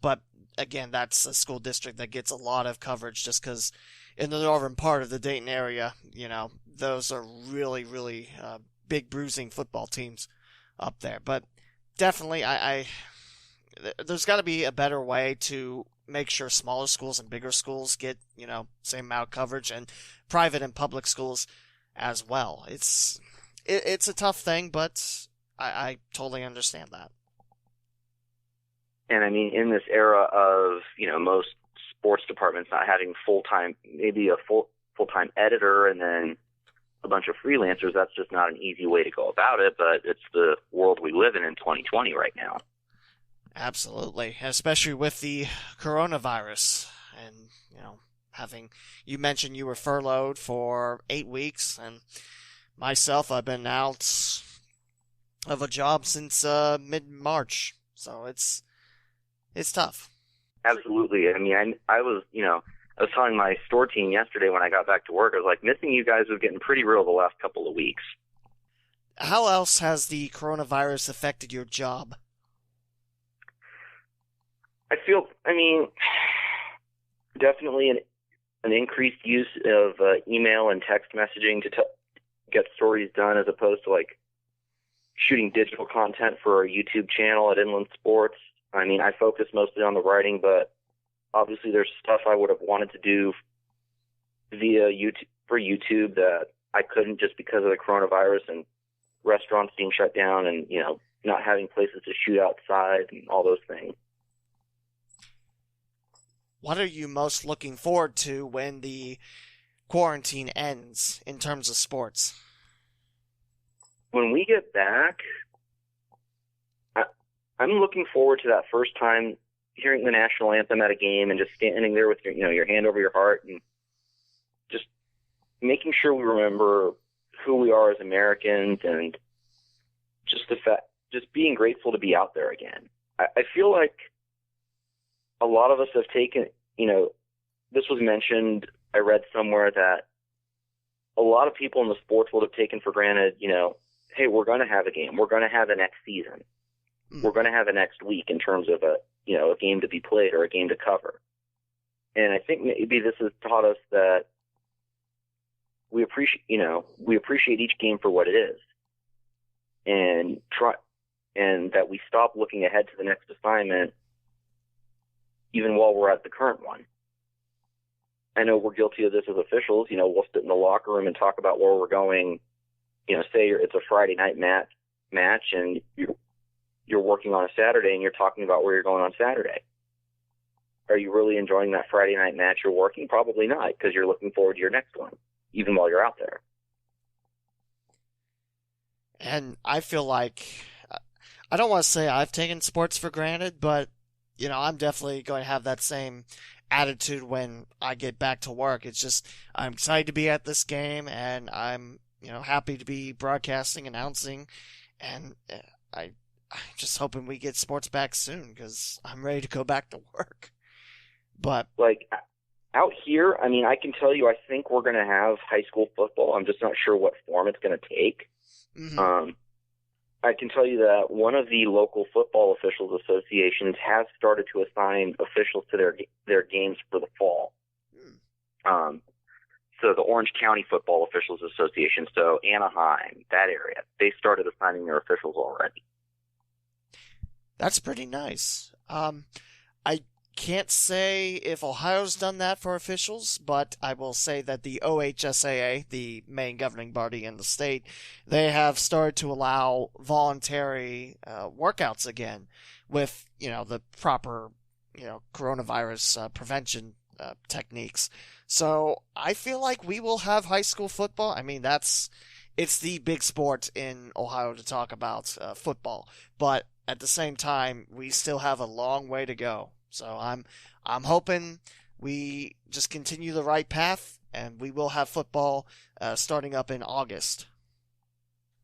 But again, that's a school district that gets a lot of coverage just because in the northern part of the Dayton area, those are really, really big bruising football teams up there. But definitely, there's got to be a better way to make sure smaller schools and bigger schools get, same amount of coverage, and private and public schools as well. It's a tough thing, but I totally understand that. And in this era of, most sports departments not having maybe a full-time editor and then a bunch of freelancers, that's just not an easy way to go about it, but it's the world we live in 2020 right now. Absolutely, especially with the coronavirus, and you mentioned you were furloughed for 8 weeks, and myself, I've been out of a job since mid-March, so it's tough. Absolutely. I was telling my store team yesterday when I got back to work, I was like, missing you guys was getting pretty real the last couple of weeks. How else has the coronavirus affected your job? I feel, definitely an increased use of email and text messaging to get stories done, as opposed to shooting digital content for our YouTube channel at Inland Sports. I focus mostly on the writing, but obviously there's stuff I would have wanted to do via YouTube that I couldn't just because of the coronavirus and restaurants being shut down and, not having places to shoot outside and all those things. What are you most looking forward to when the quarantine ends in terms of sports? When we get back, I'm looking forward to that first time hearing the national anthem at a game and just standing there with your hand over your heart and just making sure we remember who we are as Americans, and just being grateful to be out there again. I feel like a lot of us have taken, this was mentioned, I read somewhere that a lot of people in the sports world have taken for granted, hey, we're going to have a game. We're going to have a next season. We're going to have a next week in terms of a game to be played or a game to cover. And I think maybe this has taught us that we appreciate each game for what it is, and that we stop looking ahead to the next assignment even while we're at the current one. I know we're guilty of this as officials. We'll sit in the locker room and talk about where we're going. Say it's a Friday night match, and you're working on a Saturday, and you're talking about where you're going on Saturday. Are you really enjoying that Friday night match you're working? Probably not, because you're looking forward to your next one, even while you're out there. And I feel like, I don't want to say I've taken sports for granted, but, I'm definitely going to have that same attitude when I get back to work. It's just, I'm excited to be at this game, and I'm, happy to be broadcasting, announcing, and I'm just hoping we get sports back soon, because I'm ready to go back to work. But out here, I can tell you, I think we're going to have high school football. I'm just not sure what form it's going to take. Mm-hmm. I can tell you that one of the local football officials associations has started to assign officials to their games for the fall. So the Orange County Football Officials Association, so Anaheim, that area, they started assigning their officials already. That's pretty nice. I can't say if Ohio's done that for officials, but I will say that the OHSAA, the main governing body in the state, they have started to allow voluntary workouts again with, the proper, coronavirus prevention techniques. So I feel like we will have high school football. It's the big sport in Ohio to talk about, football, but at the same time, we still have a long way to go. So I'm hoping we just continue the right path, and we will have football starting up in August.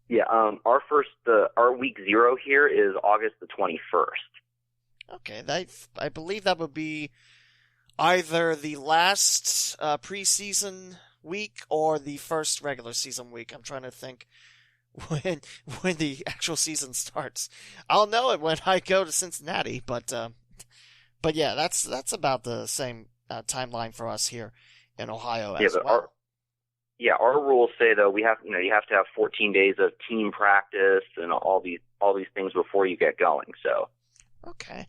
Yeah, our week 0 here is August the 21st. Okay, I believe that would be either the last preseason week or the first regular season week. I'm trying to think when the actual season starts. I'll know it when I go to Cincinnati, but yeah, that's about the same timeline for us here in Ohio as well. Our rules say though you have to have 14 days of team practice and all these things before you get going. So okay.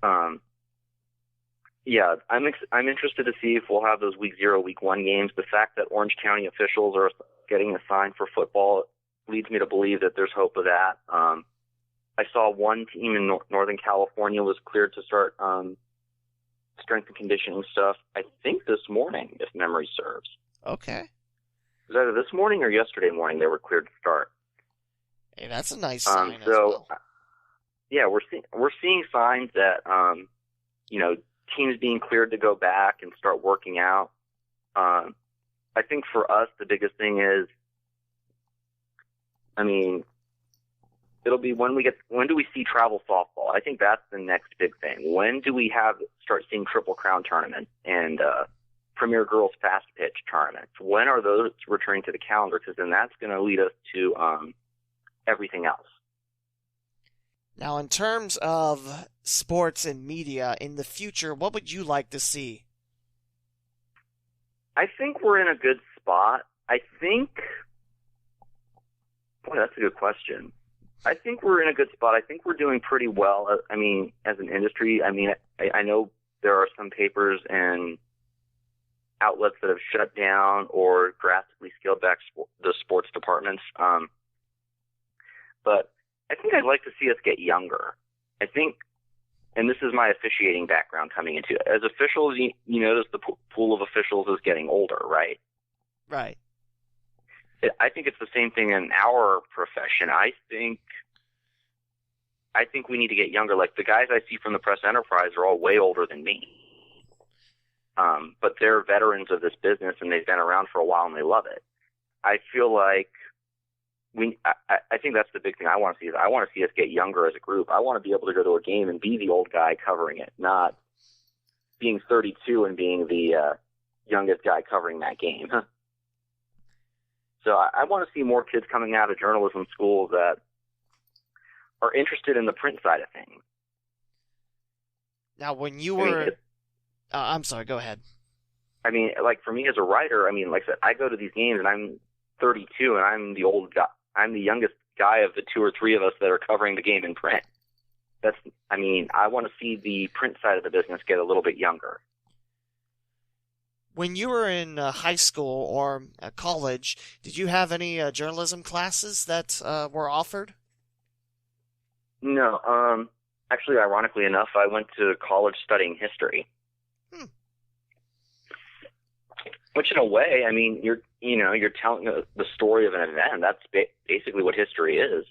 Yeah, I'm interested to see if we'll have those week 0, week 1 games. The fact that Orange County officials are getting assigned for football leads me to believe that there's hope of that. I saw one team in Northern California was cleared to start strength and conditioning stuff, I think this morning, if memory serves. Okay. It was either this morning or yesterday morning they were cleared to start. Hey, that's a nice sign as well. Yeah, we're seeing signs that, teams being cleared to go back and start working out. I think for us, the biggest thing is, it'll be when do we see travel softball? I think that's the next big thing. When do we start seeing Triple Crown tournaments and Premier Girls Fast Pitch tournaments? When are those returning to the calendar? Because then that's going to lead us to everything else. Now, in terms of sports and media in the future, what would you like to see? I think we're in a good spot. Boy, that's a good question. I think we're in a good spot. I think we're doing pretty well. As an industry, I know there are some papers and outlets that have shut down or drastically scaled back the sports departments. But I think I'd like to see us get younger. I think, and this is my officiating background coming into it. As officials, you notice the pool of officials is getting older, right? Right. I think it's the same thing in our profession. I think we need to get younger. Like the guys I see from the press enterprise are all way older than me. But they're veterans of this business and they've been around for a while and they love it. I feel like I think that's the big thing I want to see. Is I want to see us get younger as a group. I want to be able to go to a game and be the old guy covering it, not being 32 and being the youngest guy covering that game. So I want to see more kids coming out of journalism schools that are interested in the print side of things. Now, when you were... I'm sorry, go ahead. I mean, like, for me as a writer, I mean, like I said, I go to these games and I'm 32 and I'm the old guy. I'm the youngest guy of the 2 or 3 of us that are covering the game in print. I want to see the print side of the business get a little bit younger. When you were in high school or college, did you have any journalism classes that were offered? No. Actually, ironically enough, I went to college studying history. Which, in a way, I mean, you're telling the story of an event. That's basically what history is.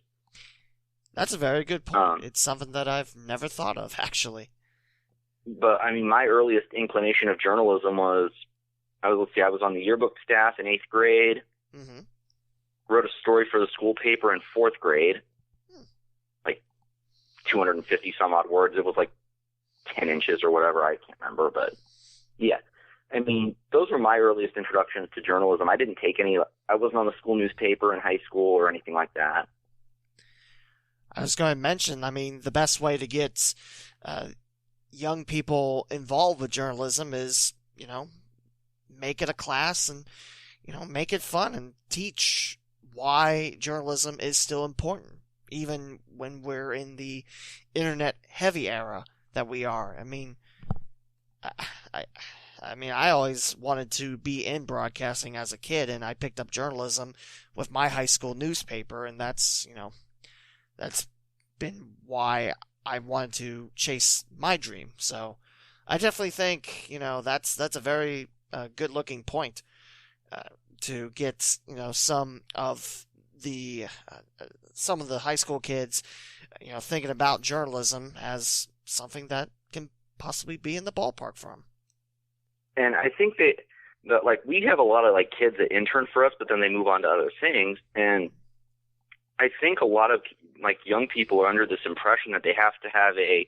That's a very good point. It's something that I've never thought of, actually. But I mean, my earliest inclination of journalism was, I was on the yearbook staff in 8th grade. Mm-hmm. Wrote a story for the school paper in 4th grade, like 250 some odd words. It was like 10 inches or whatever. I can't remember, but yeah. I mean, those were my earliest introductions to journalism. I didn't take any. I wasn't on the school newspaper in high school or anything like that. I was going to mention, I mean, the best way to get young people involved with journalism is, make it a class and, make it fun and teach why journalism is still important, even when we're in the internet-heavy era that we are. I mean, I always wanted to be in broadcasting as a kid, and I picked up journalism with my high school newspaper, and that's been why I wanted to chase my dream. So I definitely think, that's a very good-looking point to get, some of the high school kids, thinking about journalism as something that can possibly be in the ballpark for them. And I think that like we have a lot of like kids that intern for us, but then they move on to other things. And I think a lot of like young people are under this impression that they have to have a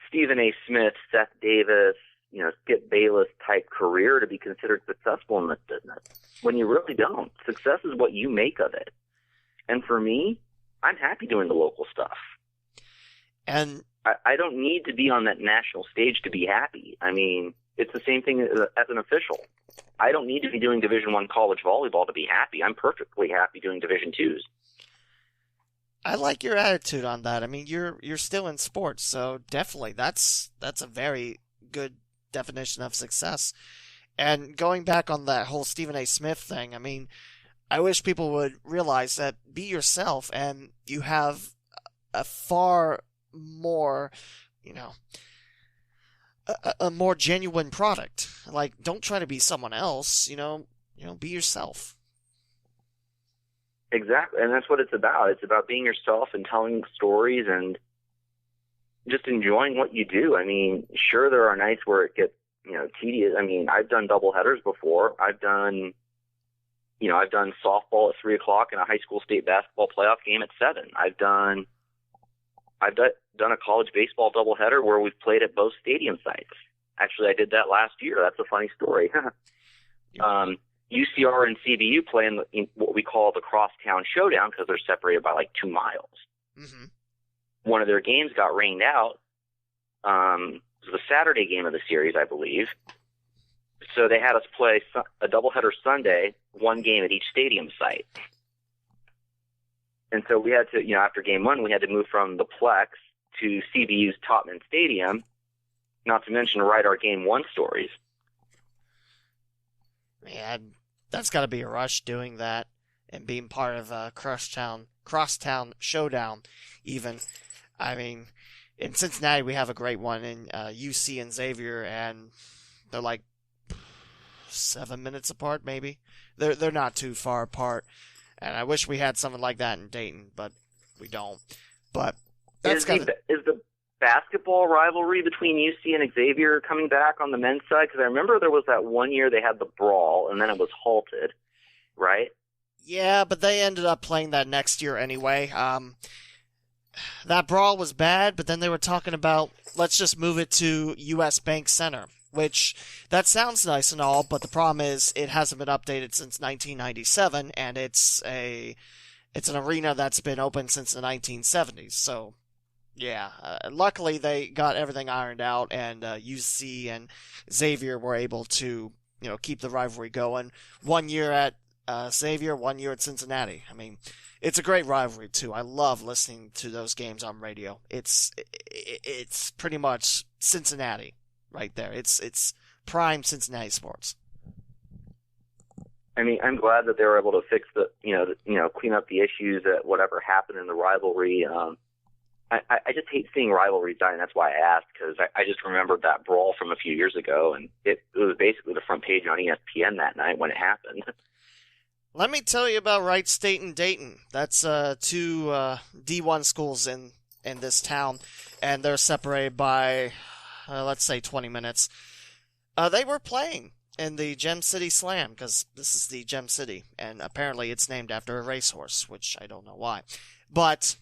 Stephen A. Smith, Seth Davis, Skip Bayless type career to be considered successful in this business. When you really don't. Success is what you make of it. And for me, I'm happy doing the local stuff. And I don't need to be on that national stage to be happy. I mean, it's the same thing as an official. I don't need to be doing Division I college volleyball to be happy. I'm perfectly happy doing Division IIs. I like your attitude on that. I mean, you're still in sports, so definitely that's a very good definition of success. And going back on that whole Stephen A. Smith thing, I mean, I wish people would realize that be yourself, and you have a far more, a more genuine product. Like, don't try to be someone else, be yourself. Exactly, and that's what it's about. It's about being yourself and telling stories and just enjoying what you do. I mean, sure, there are nights where it gets, tedious. I mean, I've done double headers before. I've done softball at 3:00 and a high school state basketball playoff game at 7. I've done a college baseball doubleheader where we've played at both stadium sites. Actually, I did that last year. That's a funny story. UCR and CBU play in what we call the Crosstown Showdown because they're separated by like 2 miles. Mm-hmm. One of their games got rained out. It was the Saturday game of the series, I believe. So they had us play a doubleheader Sunday, 1 game at each stadium site. And so we had to, after game 1, we had to move from the Plex to CBU's Topman Stadium, not to mention write our game 1 stories. Man, that's got to be a rush doing that and being part of a Crosstown Showdown even. I mean, in Cincinnati we have a great one in UC and Xavier, and they're like 7 minutes apart maybe. They're not too far apart. And I wish we had something like that in Dayton, but we don't. But that's is the basketball rivalry between UC and Xavier coming back on the men's side? Because I remember there was that one year they had the brawl, and then it was halted. right? Yeah, but they ended up playing that next year anyway. That brawl was bad, but then they were talking about, let's just move it to U.S. Bank Center, which, that sounds nice and all, but the problem is it hasn't been updated since 1997, and it's an arena that's been open since the 1970s, so, yeah. Luckily, they got everything ironed out, and UC and Xavier were able to, keep the rivalry going. 1 year at Xavier, 1 year at Cincinnati. I mean, it's a great rivalry too. I love listening to those games on radio. It's pretty much Cincinnati right there. It's prime Cincinnati sports. I mean, I'm glad that they were able to fix clean up the issues that whatever happened in the rivalry. I just hate seeing rivalries die, and that's why I asked, because I just remembered that brawl from a few years ago, and it was basically the front page on ESPN that night when it happened. Let me tell you about Wright State and Dayton. That's two D1 schools in this town, and they're separated by, let's say, 20 minutes. They were playing in the Gem City Slam, because this is the Gem City, and apparently it's named after a racehorse, which I don't know why. But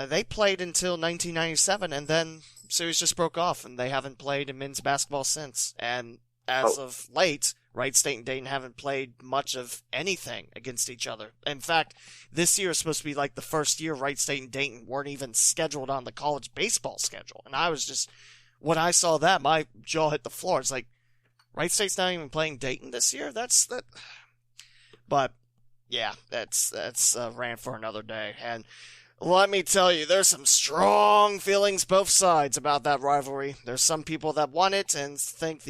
they played until 1997, and then the series just broke off, and they haven't played in men's basketball since. And as of late, Wright State and Dayton haven't played much of anything against each other. In fact, this year is supposed to be like the first year Wright State and Dayton weren't even scheduled on the college baseball schedule. And I was just, when I saw that, my jaw hit the floor. It's like, Wright State's not even playing Dayton this year? But, yeah, that's a rant for another day. And let me tell you, there's some strong feelings both sides about that rivalry. There's some people that want it and think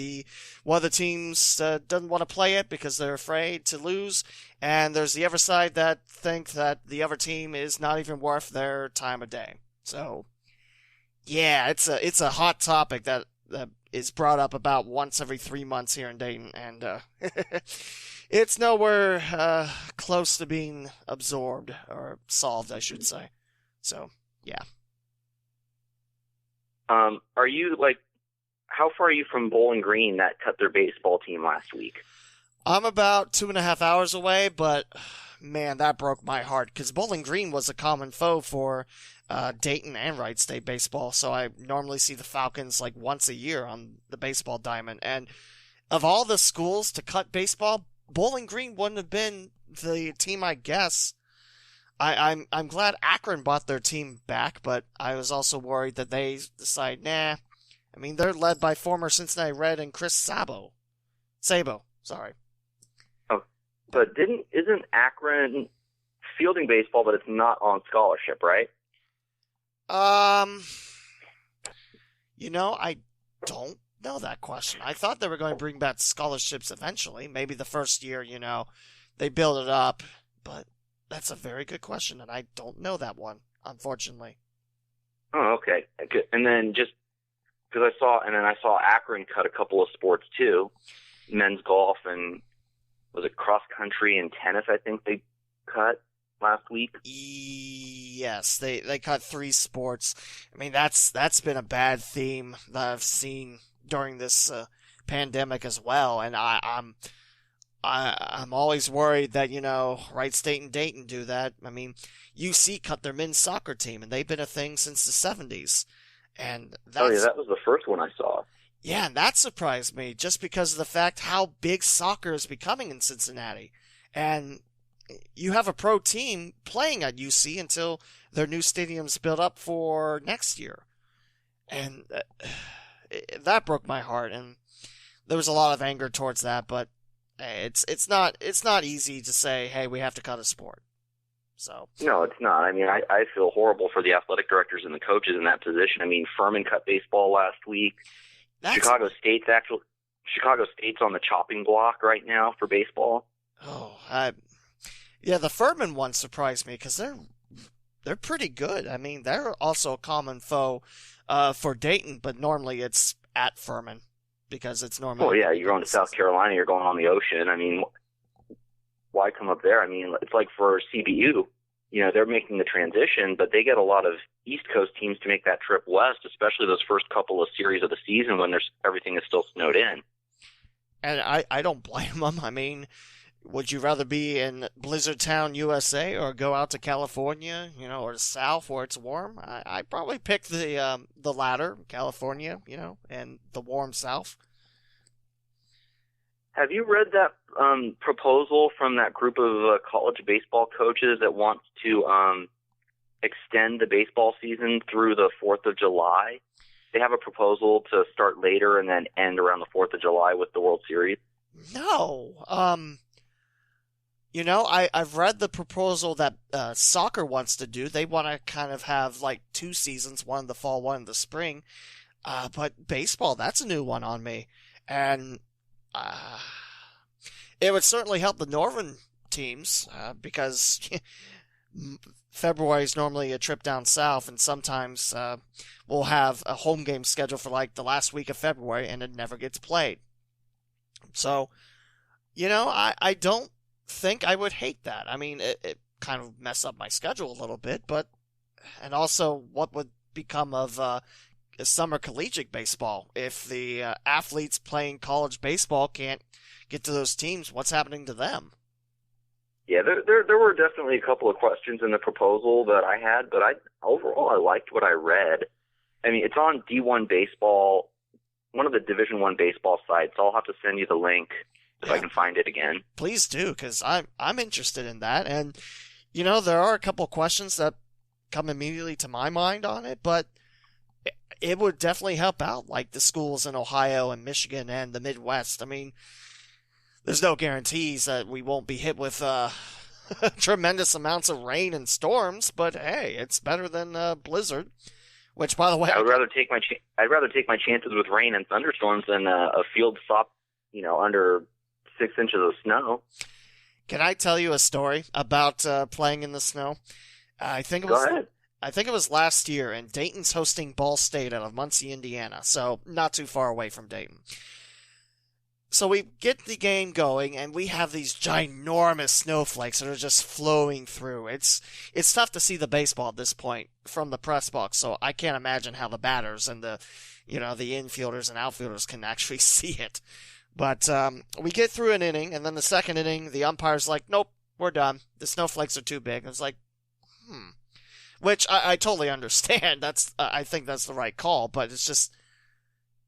one of the teams doesn't want to play it because they're afraid to lose. And there's the other side that think that the other team is not even worth their time of day. So, yeah, it's a hot topic that is brought up about once every 3 months here in Dayton. And it's nowhere close to being absorbed or solved, I should say. So, yeah. Are you, how far are you from Bowling Green that cut their baseball team last week? I'm about 2.5 hours away, but, man, that broke my heart, because Bowling Green was a common foe for Dayton and Wright State baseball, so I normally see the Falcons, once a year on the baseball diamond, and of all the schools to cut baseball, Bowling Green wouldn't have been the team, I guess. I'm glad Akron bought their team back, but I was also worried that they decide, nah. I mean, they're led by former Cincinnati Red and Chris Sabo, sorry. Oh, but isn't Akron fielding baseball, but it's not on scholarship, right? I don't know that question. I thought they were going to bring back scholarships eventually. Maybe the first year, they build it up, but that's a very good question, and I don't know that one, unfortunately. Oh, okay. And then just because I saw Akron cut a couple of sports too, men's golf and was it cross country and tennis? I think they cut last week. Yes, they cut 3 sports. I mean, that's been a bad theme that I've seen during this pandemic as well, and I'm always worried that, Wright State and Dayton do that. I mean, UC cut their men's soccer team, and they've been a thing since the 70s. And that was the first one I saw. Yeah, and that surprised me, just because of the fact how big soccer is becoming in Cincinnati. And you have a pro team playing at UC until their new stadium's built up for next year. And that broke my heart, and there was a lot of anger towards that, but it's not easy to say, hey, we have to cut a sport. So no, it's not. I mean, I feel horrible for the athletic directors and the coaches in that position. I mean, Furman cut baseball last week. Chicago State's on the chopping block right now for baseball. Oh, yeah, the Furman one surprised me because they're pretty good. I mean, they're also a common foe for Dayton, but normally it's at Furman. Because it's normal. Oh, yeah, you're going to South Carolina, you're going on the ocean. I mean, why come up there? I mean, it's like for CBU, they're making the transition, but they get a lot of East Coast teams to make that trip west, especially those first couple of series of the season when everything is still snowed in. And I don't blame them. I mean, would you rather be in Blizzard Town, USA, or go out to California, or the South where it's warm? I'd probably pick the latter, California, and the warm South. Have you read that proposal from that group of college baseball coaches that wants to extend the baseball season through the 4th of July? They have a proposal to start later and then end around the 4th of July with the World Series. No. I've read the proposal that soccer wants to do. They want to kind of have like 2 seasons, one in the fall, one in the spring. But baseball, that's a new one on me. And it would certainly help the northern teams because February is normally a trip down south, and sometimes we'll have a home game scheduled for like the last week of February, and it never gets played. So, I don't think I would hate that. I mean, it kind of mess up my schedule a little bit, and also what would become of summer collegiate baseball if the athletes playing college baseball can't get to those teams? What's happening to them? Yeah, there were definitely a couple of questions in the proposal that I had, but overall I liked what I read. I mean, it's on D1 Baseball, one of the Division I baseball sites. I'll have to send you the link if I can find it again. Please do, because I'm interested in that. And, there are a couple of questions that come immediately to my mind on it, but it would definitely help out, like the schools in Ohio and Michigan and the Midwest. I mean, there's no guarantees that we won't be hit with tremendous amounts of rain and storms, but hey, it's better than blizzard. Which, by the way, I'd rather take my chances with rain and thunderstorms than a field stop, under 6 inches of snow. Can I tell you a story about playing in the snow? Go ahead. I think it was last year, and Dayton's hosting Ball State out of Muncie, Indiana, so not too far away from Dayton. So we get the game going, and we have these ginormous snowflakes that are just flowing through. It's tough to see the baseball at this point from the press box, so I can't imagine how the batters and the infielders and outfielders can actually see it. But we get through an inning, and then the second inning, the umpire's like, nope, we're done. The snowflakes are too big. I was like, Which I totally understand. I think that's the right call, but it's just,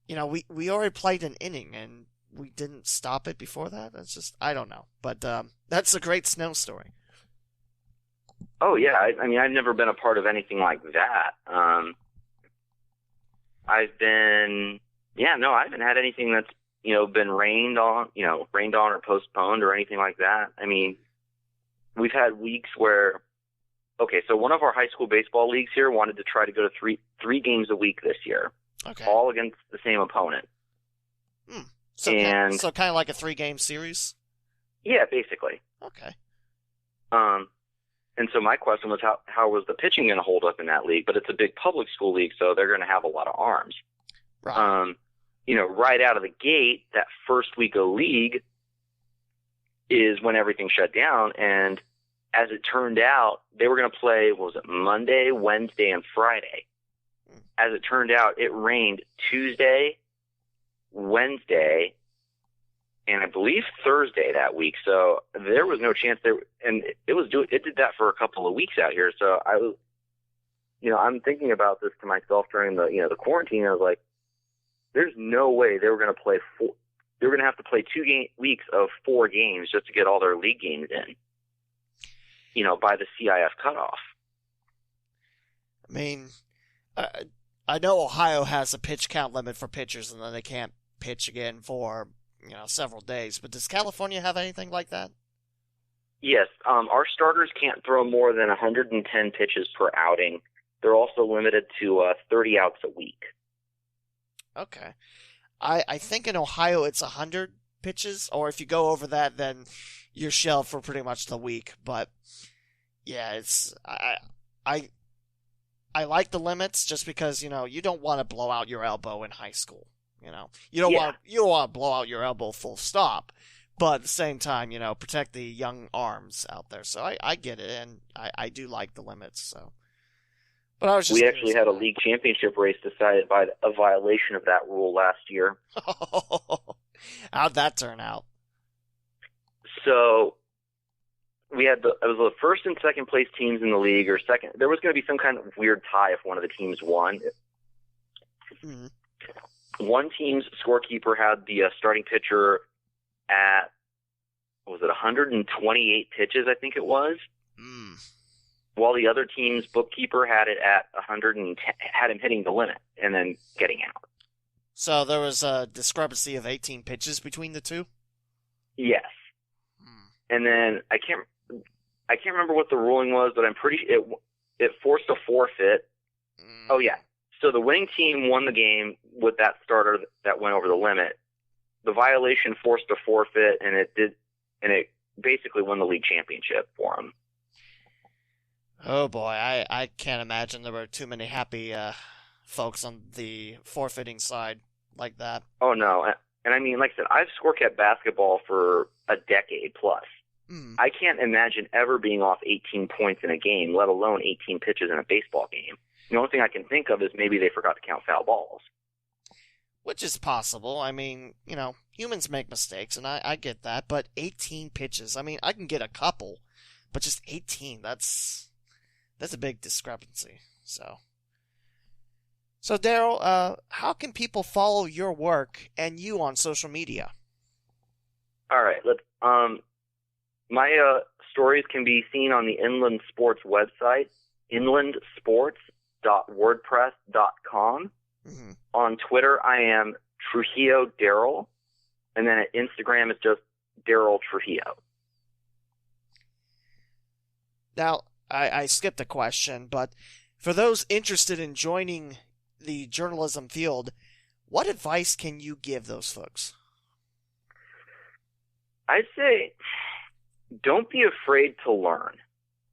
we already played an inning, and we didn't stop it before that. It's just, I don't know. But that's a great snow story. Oh, yeah. I mean, I've never been a part of anything like that. I haven't had anything that's, been rained on or postponed or anything like that. I mean, we've had weeks where, okay, so one of our high school baseball leagues here wanted to try to go to three games a week this year. Okay. All against the same opponent. So kind of like a 3-game series? Yeah, basically. Okay. And so my question was how was the pitching going to hold up in that league? But it's a big public school league, so they're going to have a lot of arms. Right. Right out of the gate, that first week of league is when everything shut down. And as it turned out, they were going to play, Monday, Wednesday, and Friday. As it turned out, it rained Tuesday, Wednesday, and I believe Thursday that week. So there was no chance there, and it did that for a couple of weeks out here. So I was, I'm thinking about this to myself during the quarantine. I was like, there's no way they were going to play they were going to have to play 2 weeks of 4 games just to get all their league games in, by the CIF cutoff. I mean, I know Ohio has a pitch count limit for pitchers, and then they can't pitch again for, several days. But does California have anything like that? Yes. Our starters can't throw more than 110 pitches per outing. They're also limited to 30 outs a week. Okay. I think in Ohio it's 100 pitches, or if you go over that, then you're shelved for pretty much the week. But yeah, it's I like the limits just because you don't want to blow out your elbow in high school. You don't want to blow out your elbow full stop, but at the same time, protect the young arms out there. So I get it, and I do like the limits. So. But I was just. We actually had a league championship race decided by a violation of that rule last year. How'd that turn out? So it was the first and second place teams in the league, or second. There was going to be some kind of weird tie if one of the teams won. Mm-hmm. One team's scorekeeper had the starting pitcher at, was it 128 pitches, I think it was, while the other team's bookkeeper had it at 110, had him hitting the limit and then getting out. So there was a discrepancy of 18 pitches between the two? Yes. And then I can't remember what the ruling was, but I'm pretty it forced a forfeit. Oh yeah. So the winning team won the game with that starter that went over the limit. The violation forced a forfeit, and it basically won the league championship for them. Oh boy, I can't imagine there were too many happy folks on the forfeiting side like that. Oh no, and I mean, like I said, I've scorekept basketball for a decade plus. I can't imagine ever being off 18 points in a game, let alone 18 pitches in a baseball game. The only thing I can think of is maybe they forgot to count foul balls. Which is possible. I mean, humans make mistakes, and I get that, but 18 pitches, I mean, I can get a couple, but just 18, that's a big discrepancy. So Derryl, how can people follow your work and you on social media? All right, my stories can be seen on the Inland Sports website, inlandsports.wordpress.com. Mm-hmm. On Twitter, I am Trujillo Derryl, and then at Instagram, it's just Derryl Trujillo. Now, I skipped a question, but for those interested in joining the journalism field, what advice can you give those folks? I'd say don't be afraid to learn.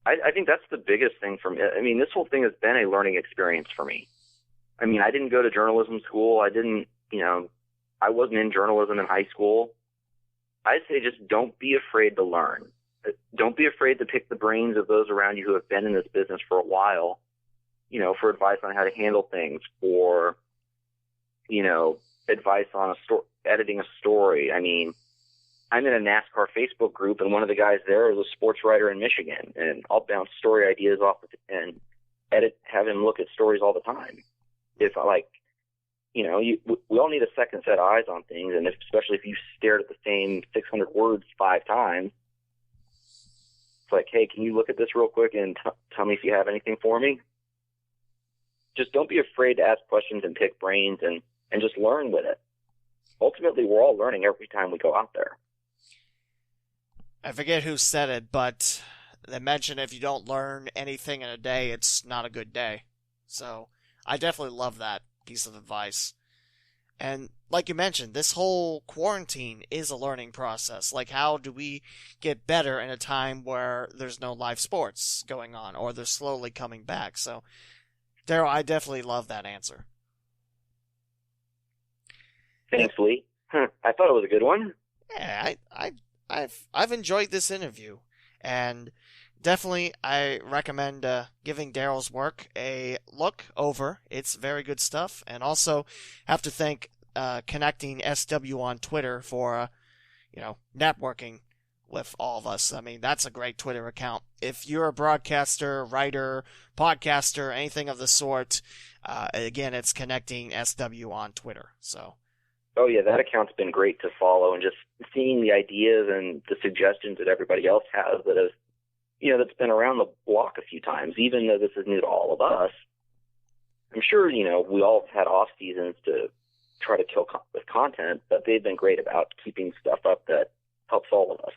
I think that's the biggest thing for me. I mean, this whole thing has been a learning experience for me. I mean, I didn't go to journalism school. I wasn't in journalism in high school. I'd say just don't be afraid to learn. Don't be afraid to pick the brains of those around you who have been in this business for a while, for advice on how to handle things, or, advice on editing a story. I mean, I'm in a NASCAR Facebook group, and one of the guys there is a sports writer in Michigan, and I'll bounce story ideas off and have him look at stories all the time. If we all need a second set of eyes on things, and especially if you stared at the same 600 words 5 times, it's like, hey, can you look at this real quick and tell me if you have anything for me? Just don't be afraid to ask questions and pick brains and just learn with it. Ultimately, we're all learning every time we go out there. I forget who said it, but they mentioned if you don't learn anything in a day, it's not a good day. So I definitely love that piece of advice. And like you mentioned, this whole quarantine is a learning process. Like, how do we get better in a time where there's no live sports going on, or they're slowly coming back? So, Derryl, I definitely love that answer. Thanks, Lee. I thought it was a good one. Yeah, I've enjoyed this interview, and definitely I recommend giving Derryl's work a look over. It's very good stuff, and also have to thank Connecting SW on Twitter for networking with all of us. I mean, that's a great Twitter account. If you're a broadcaster, writer, podcaster, anything of the sort, again, it's Connecting SW on Twitter. So. Oh yeah, that account's been great to follow, and just seeing the ideas and the suggestions that everybody else has that's been around the block a few times, even though this is new to all of us. I'm sure, we all have had off seasons to try to kill with content, but they've been great about keeping stuff up that helps all of us.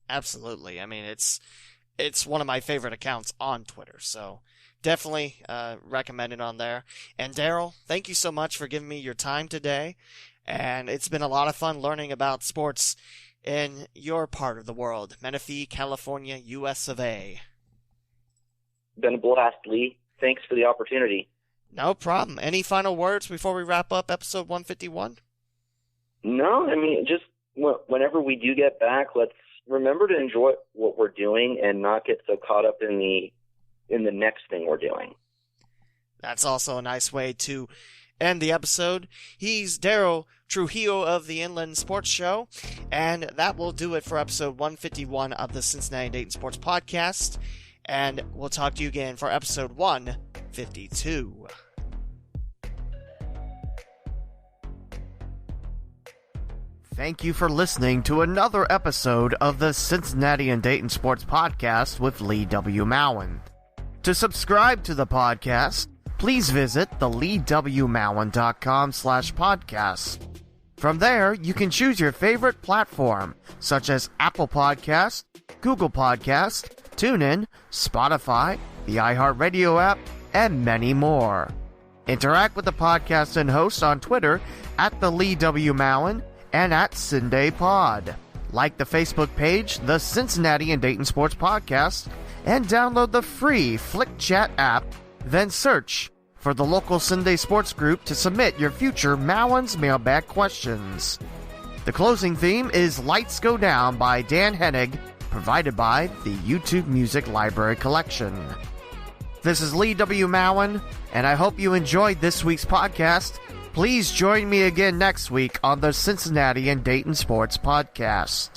Absolutely. I mean, it's one of my favorite accounts on Twitter, so definitely recommend it on there. And Derryl, thank you so much for giving me your time today. And it's been a lot of fun learning about sports in your part of the world, Menifee, California, US of A. Been a blast, Lee. Thanks for the opportunity. No problem. Any final words before we wrap up episode 151? No, I mean, just whenever we do get back, let's remember to enjoy what we're doing and not get so caught up in the next thing we're doing. That's also a nice way to end the episode. He's Derryl Trujillo of the Inland Sports Show, and that will do it for episode 151 of the Cincinnati-Dayton Sports Podcast, and we'll talk to you again for episode 152. Thank you for listening to another episode of the Cincinnati and Dayton Sports Podcast with Lee W. Mowen. To subscribe to the podcast, please visit theleewmowen.com/podcast. From there, you can choose your favorite platform, such as Apple Podcast, Google Podcast, TuneIn, Spotify, the iHeartRadio app, and many more. Interact with the podcast and host on Twitter at the Lee W. Mowen and at CinDayPod. Like the Facebook page, the Cincinnati and Dayton Sports Podcast, and download the free Flick Chat app, then search for the local Sunday sports group to submit your future Mowen's Mailbag questions. The closing theme is Lights Go Down by Dan Hennig, provided by the YouTube Music Library Collection. This is Lee W. Mowen, and I hope you enjoyed this week's podcast. Please join me again next week on the Cincinnati and Dayton Sports Podcast.